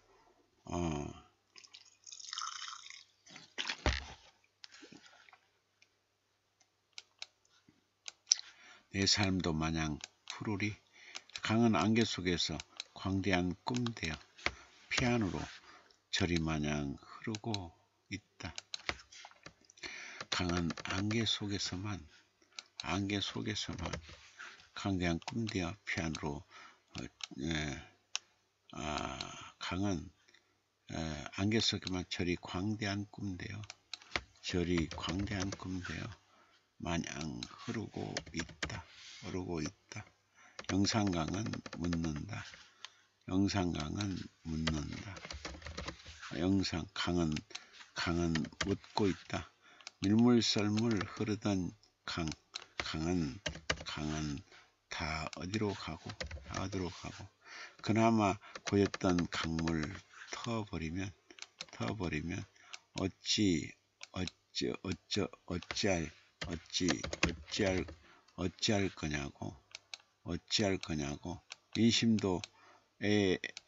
내 삶도 마냥 푸르리. 강은 안개 속에서 광대한 꿈되어 피아노로 절이 마냥 흐르고 있다. 강은 안개 속에서만 광대한 꿈되어 피아노로 강은 안개 속에만 절이 광대한 꿈되어 마냥 흐르고 있다. 영산강은 묻는다. 강은 묻고 있다. 밀물썰물 흐르던 강은 다 어디로 가고 그나마 고였던 강물 터버리면 어찌할 거냐고. 인심도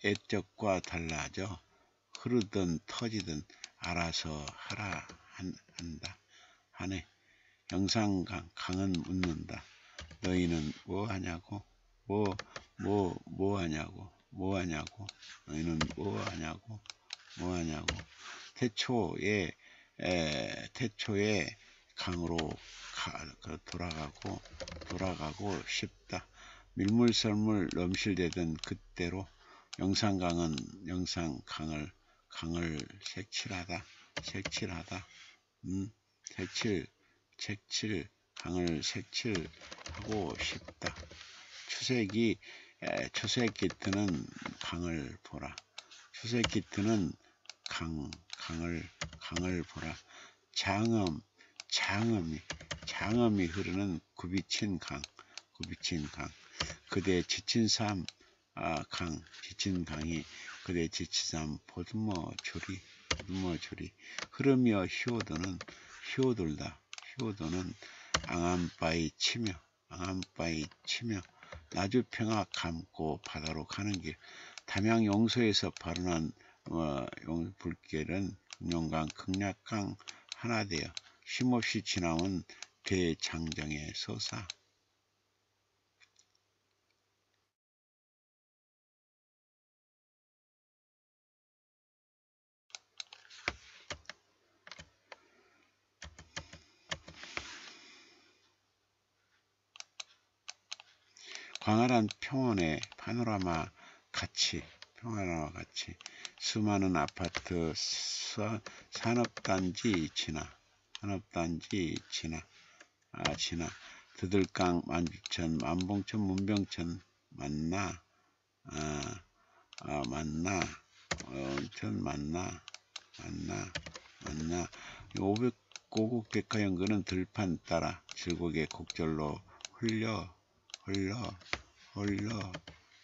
애적과 달라져 흐르든 터지든 알아서 하라 하네. 영산강 강은 묻는다. 너희는 뭐 하냐고. 너희는 뭐 하냐고. 태초에 강으로 돌아가고 싶다. 밀물설물 넘실대던 그때로 영산강은 강을 색칠하다 강을 색칠하고 싶다. 초색 깃드는 강을 보라. 초색 깃드는 강을 보라. 장엄이 흐르는 굽이친 강. 그대 지친 삶 지친 강이 그대 지친 삶 보듬어 조리 흐르며 희호도는 앙암바위 치며 나주평화 감고 바다로 가는 길. 담양 용서에서 발원한 불길은 금룡강 극락강 하나 되어 쉼없이 지나온 대장정의 서사. 광활한 평원의 파노라마 같이 수많은 아파트 산업단지 지나 드들강 만주천 만봉천 문병천 만나 500고국 백화연근은 들판 따라 즐겁게 곡절로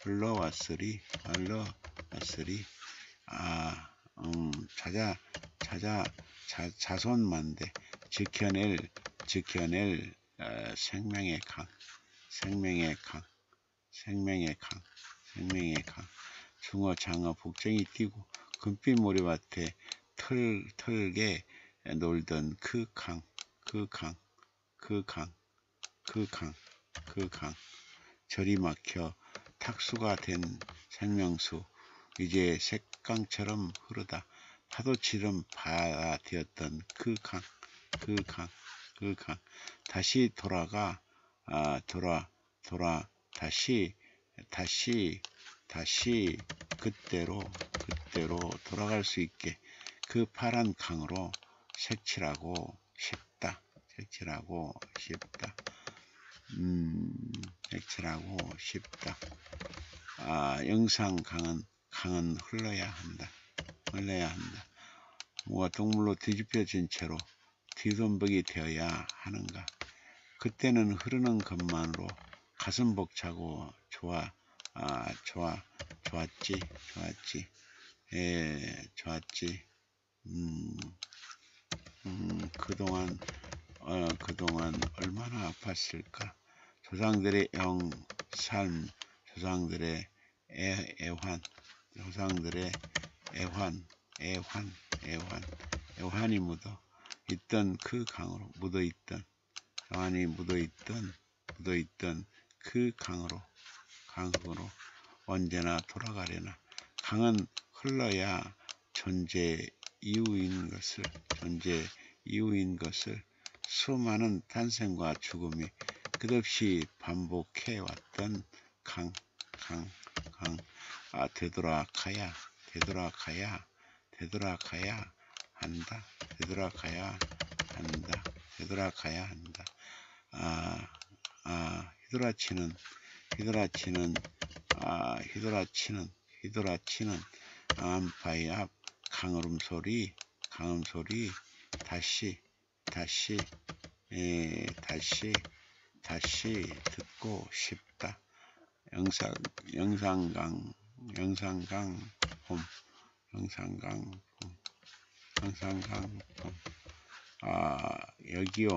흘러왔으리 자손만대 지켜낼 생명의 강 중어 장어 복쟁이 뛰고 금빛 모래밭에 털게 놀던 그 강 절이 막혀 탁수가 된 생명수 이제 색강처럼 흐르다 파도치름 바다 되었던 그 강 다시 다시 그때로 돌아갈 수 있게 그 파란 강으로 색칠하고 싶다. 강은 흘러야 한다. 뭐가 동물로 뒤집혀진 채로 뒤손박이 되어야 하는가. 그때는 흐르는 것만으로 가슴 벅차고 좋았지. 그동안 얼마나 아팠을까. 조상들의 삶, 조상들의 애환이 묻어 있던 그 강으로 그 강으로 언제나 돌아가려나. 강은 흘러야 존재 이유인 것을 수많은 탄생과 죽음이 끝없이 반복해왔던 강. 되돌아가야 한다. 휘돌아치는 암파이 앞 강음 소리 다시 듣고 싶다. 영산강 봄. 여기요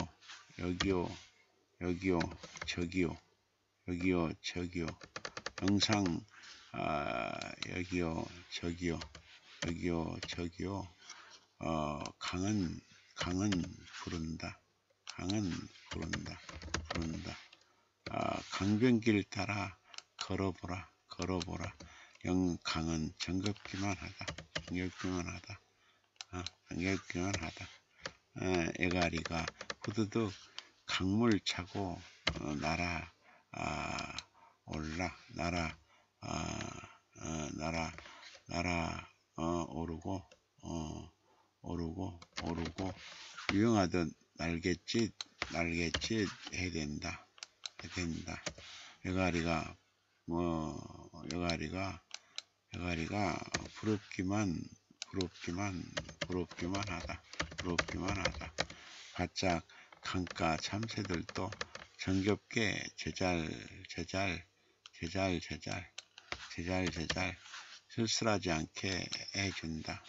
저기요. 강은 부른다. 강변길 따라 걸어보라. 강은 정겹기만 하다. 애가리가 후두둑 강물 차고 올라 오르고 오르고 유영하듯 날갯짓 해야 된다. 여가리가 부럽기만 하다. 바짝 강가 참새들도 정겹게 제잘 쓸쓸하지 않게 해준다.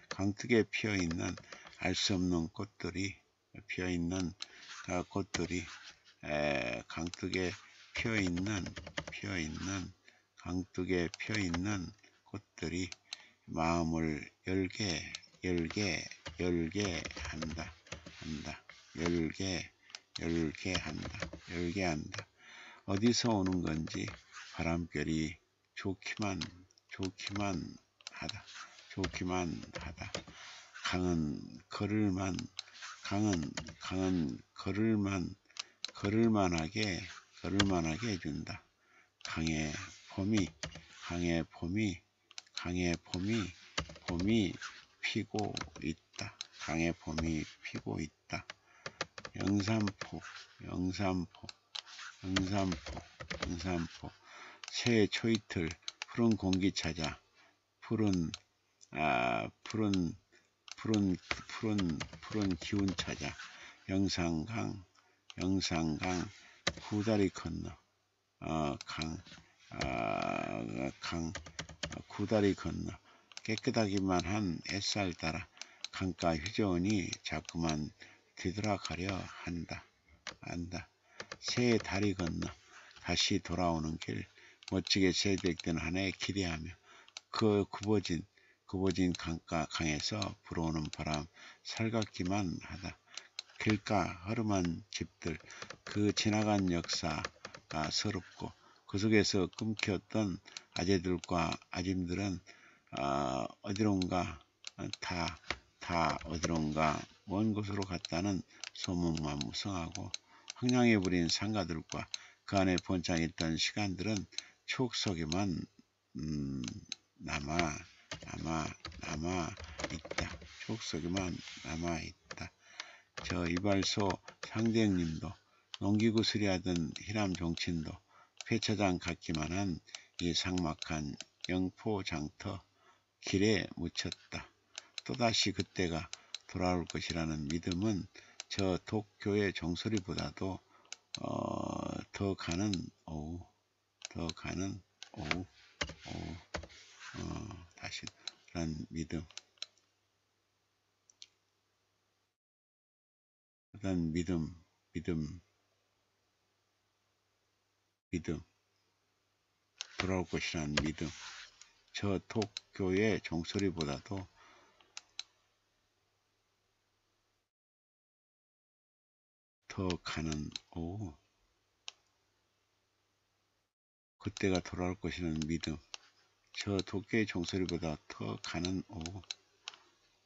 강둑에 피어있는 알 수 없는 꽃들이 강둑에 피어있는 꽃들이 마음을 열게 한다. 열게 한다. 어디서 오는 건지 바람결이 좋기만 하다. 강은 걸을만하게 해준다. 강의 봄이 피고 있다. 영산포 새해 초이틀 푸른 공기 찾아 푸른 기운 찾아 영산강 구다리 건너 구다리 건너 깨끗하기만 한 햇살 따라 강가 휴전이 자꾸만 뒤돌아가려 한다. 새해 다리 건너 다시 돌아오는 길 멋지게 새백된 한 해 기대하며 그 굽어진 강에서 불어오는 바람 살갑기만 하다. 길가 허름한 집들 그 지나간 역사가 서럽고 그 속에서 끊겼던 아재들과 아짐들은 어디론가 먼 곳으로 갔다는 소문만 무성하고 황량해 버린 상가들과 그 안에 번창했던 시간들은 추억 속에만 남아 있다. 저 이발소 상대형님도 농기구 수리하던 희남 종친도 폐차장 같기만 한 이 삭막한 영포 장터 길에 묻혔다. 또다시 그때가 돌아올 것이라는 믿음은 저 독교의 종소리보다도 더 가는 오후 다시 그런 믿음 돌아올 것이라는 믿음 저 독교의 종소리보다도 더 가는 오후 그때가 돌아올 것이라는 믿음 저 독교의 종소리보다 더 가는 오후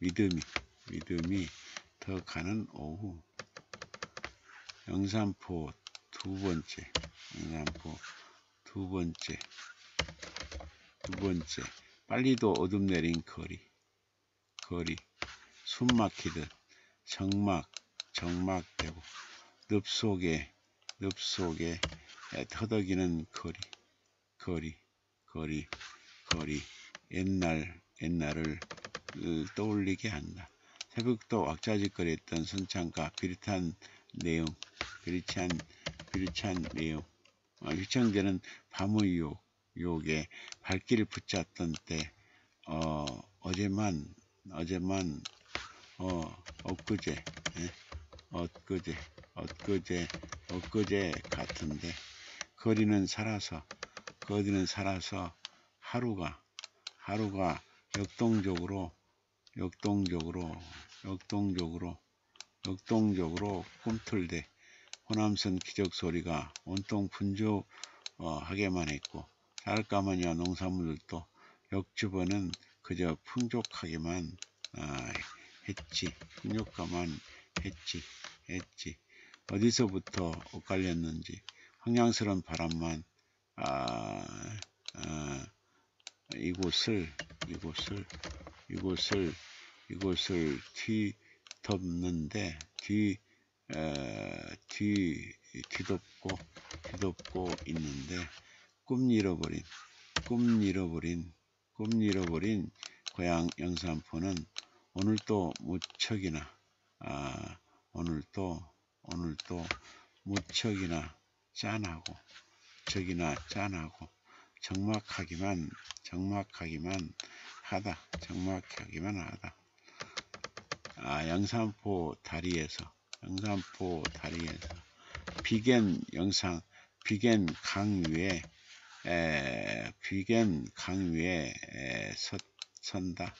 믿음이 더 가는 오후 영산포 두 번째 빨리도 어둠 내린 거리 숨 막히듯 정막되고 늪속에 터덕이는 거리 옛날을 떠올리게 한다. 새벽도 왁자지껄했던 선창가 비릿한 내용 휘청대는 밤의 유혹에 발길을 붙잡던 때 엊그제 같은데 거리는 살아서 하루가 역동적으로 꿈틀대 호남선 기적 소리가 온통 분주하게만 했고 쌀가마니와 농산물들도 역주변은 그저 풍족하게만 했지. 어디서부터 엇갈렸는지 황량스런 바람만 이곳을 뒤덮는데 뒤덮고 있는데 꿈 잃어버린 고향 영산포는 오늘도 무척이나 무척이나 짠하고 적막하기만 하다. 영산포 다리에서 비겐 강 위에 선다.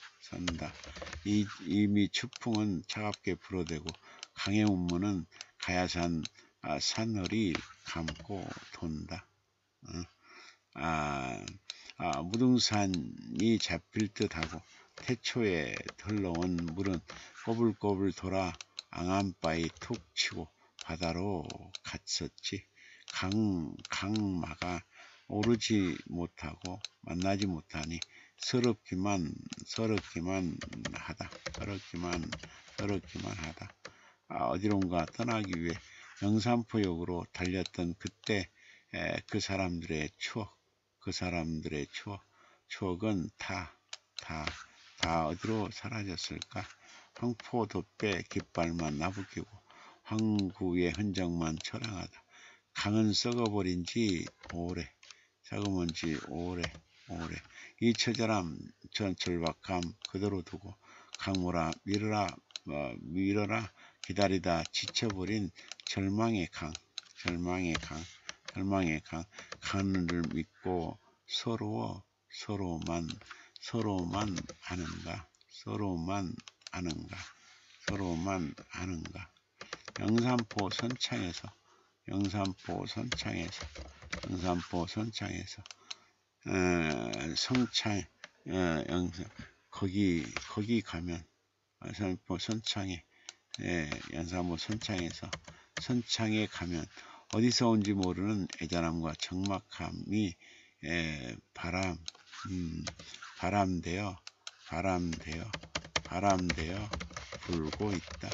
이미 추풍은 차갑게 불어대고 강의 운문은 가야산 산허리 감고 돈다. 무등산이 잡힐 듯하고 태초에 흘러온 물은 꼬불꼬불 돌아 앙한바위 툭 치고 바다로 갔었지. 강마가 오르지 못하고 만나지 못하니 서럽기만 하다. 어디론가 떠나기 위해 영산포역으로 달렸던 그때 그 사람들의 추억은 다 어디로 사라졌을까? 황포도배 깃발만 나부끼고 황구의 흔적만 처량하다. 강은 썩어버린 지 오래. 이 처절함 전철박함 그대로 두고 강물아 밀어라 기다리다 지쳐버린 절망의 강. 하늘을 믿고 서로만 아는가. 영산포 선창에서 거기 가면 영산포 선창에 가면 어디서 온지 모르는 애잔함과 적막함이 바람되어 불고 있다.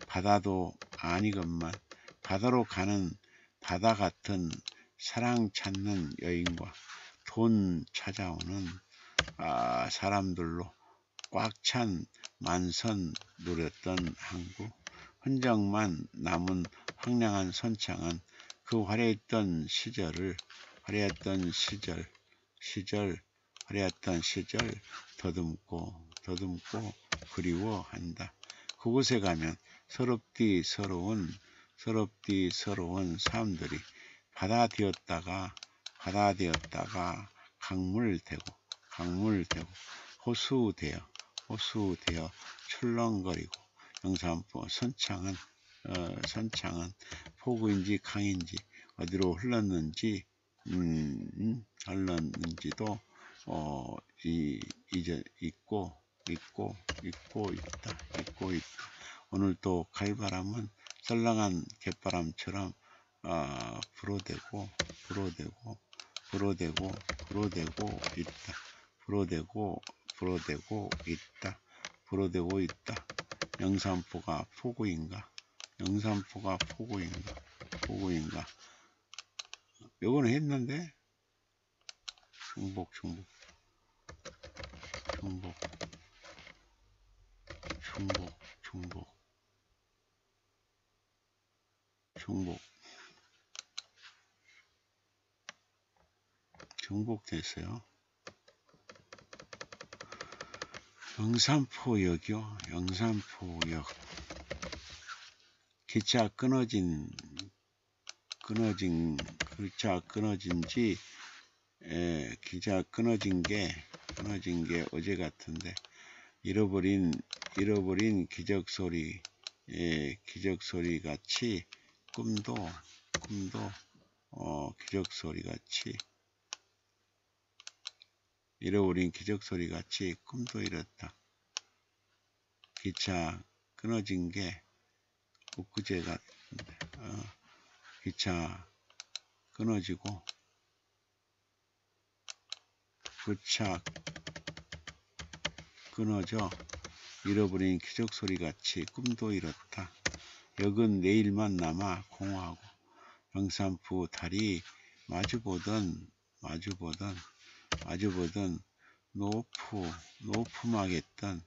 바다도 아니건만 바다로 가는 바다 같은 사랑 찾는 여인과 돈 찾아오는 사람들로 꽉 찬 만선 누렸던 항구. 흔적만 남은 황량한 선창은 그 화려했던 시절 더듬고 그리워한다. 그곳에 가면 서러운 사람들이 바다 되었다가 강물 되고 호수 되어 출렁거리고 영산포 선창은 폭우인지 강인지 어디로 흘렀는지도 잊고 있다. 오늘도 갈바람은 썰렁한 갯바람처럼 불어대고 있다. 영산포가 폭우인가? 요거는 했는데 중복 됐어요. 영산포역이요. 기차 끊어진 게 어제 같은데 잃어버린 기적소리 같이 꿈도 기적소리 같이 잃어버린 기적소리 같이 꿈도 잃었다. 기차 끊어진 게 엊그제 같은데 기차 끊어지고 부착 끊어져 잃어버린 기적소리같이 꿈도 잃었다. 역은 내일만 남아 공허하고 영산푸 달이 마주보던 노품하겠던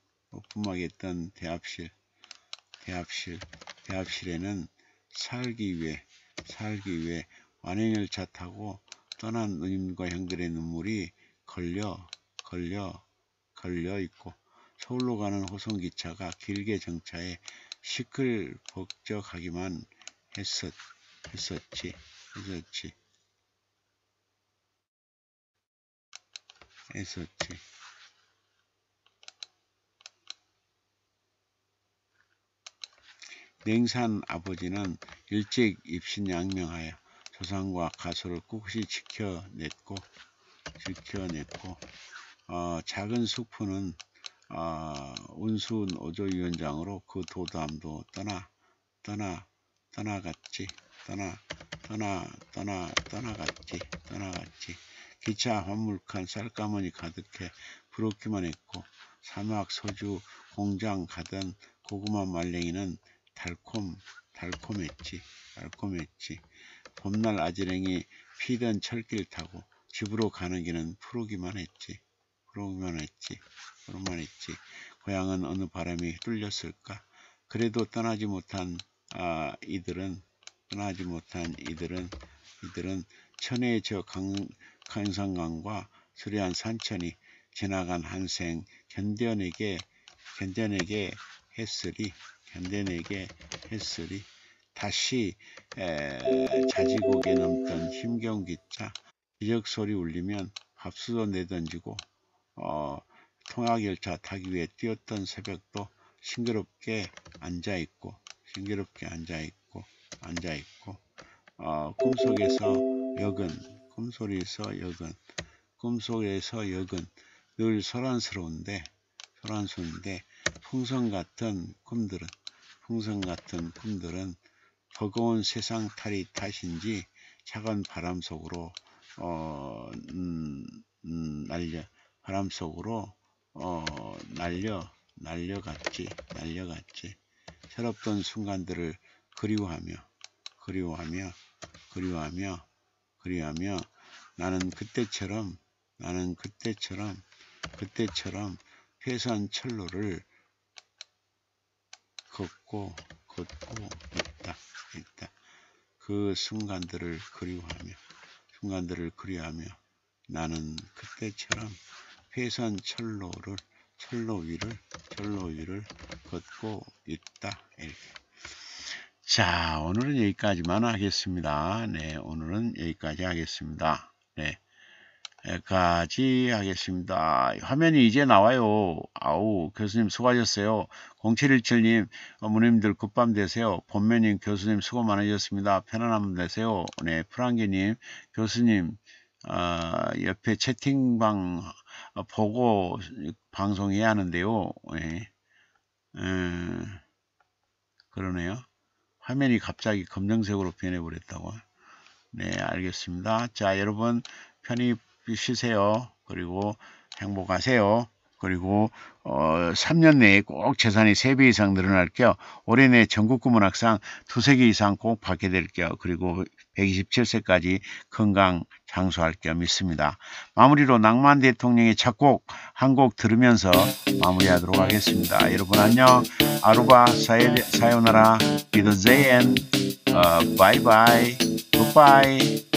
대합실에는 살기 위해 완행열차 타고 떠난 누님과 형들의 눈물이 걸려 있고 서울로 가는 호송기차가 길게 정차해 시끌벅적하기만 했었지. 냉산 아버지는 일찍 입신양명하여 조상과 가소를 꿋꿋이 지켜냈고 작은 숙부는 운수 노조위원장으로 그 도담도 떠나갔지. 기차 화물칸 쌀가마니 가득해 부럽기만 했고 사막 소주 공장 가던 고구마 말랭이는 달콤했지. 봄날 아지랭이 피던 철길 타고 집으로 가는 길은 푸르기만 했지. 고향은 어느 바람이 뚫렸을까. 그래도 떠나지 못한 이들은 천혜의 저 강산강과 수려한 산천이 지나간 한생 견뎌내게 했으리. 다시 자지국에 넘던 힘겨운 기차 기적소리 울리면 밥수도 내던지고 통학열차 타기 위해 뛰었던 새벽도 싱그럽게 앉아있고 꿈속에서 역은 늘 소란스러운데 풍선 같은 꿈들은 버거운 세상 탓인지 차가운 바람 속으로 날려갔지. 새롭던 순간들을 그리워하며 나는 그때처럼 회선 철로를 걷고 있다. 그 순간들을 그리워하며 나는 그때처럼 회선 철로 위를 걷고 있다. 이렇게. 자, 오늘은 여기까지만 하겠습니다. 네, 오늘은 여기까지 하겠습니다. 네, 여기까지 하겠습니다. 화면이 이제 나와요. 아우, 교수님 수고하셨어요. 0717님, 어머님들 굿밤 되세요. 본매님, 교수님 수고 많으셨습니다. 편안한 밤 되세요. 네, 프랑기님, 교수님, 옆에 채팅방 보고 방송해야 하는데요. 네. 그러네요. 화면이 갑자기 검정색으로 변해버렸다고. 네, 알겠습니다. 자, 여러분 편히 쉬세요. 그리고 행복하세요. 그리고 3년 내에 꼭 재산이 3배 이상 늘어날게요. 올해 내 전국구 문학상 2-3개 이상 꼭 받게 될게요. 그리고 127세까지 건강 장수할게요. 믿습니다. 마무리로 낭만 대통령의 작곡 한 곡 들으면서 마무리하도록 하겠습니다. 여러분 안녕. 아루바 사요나라 비더제엔 바이바이 굿바이.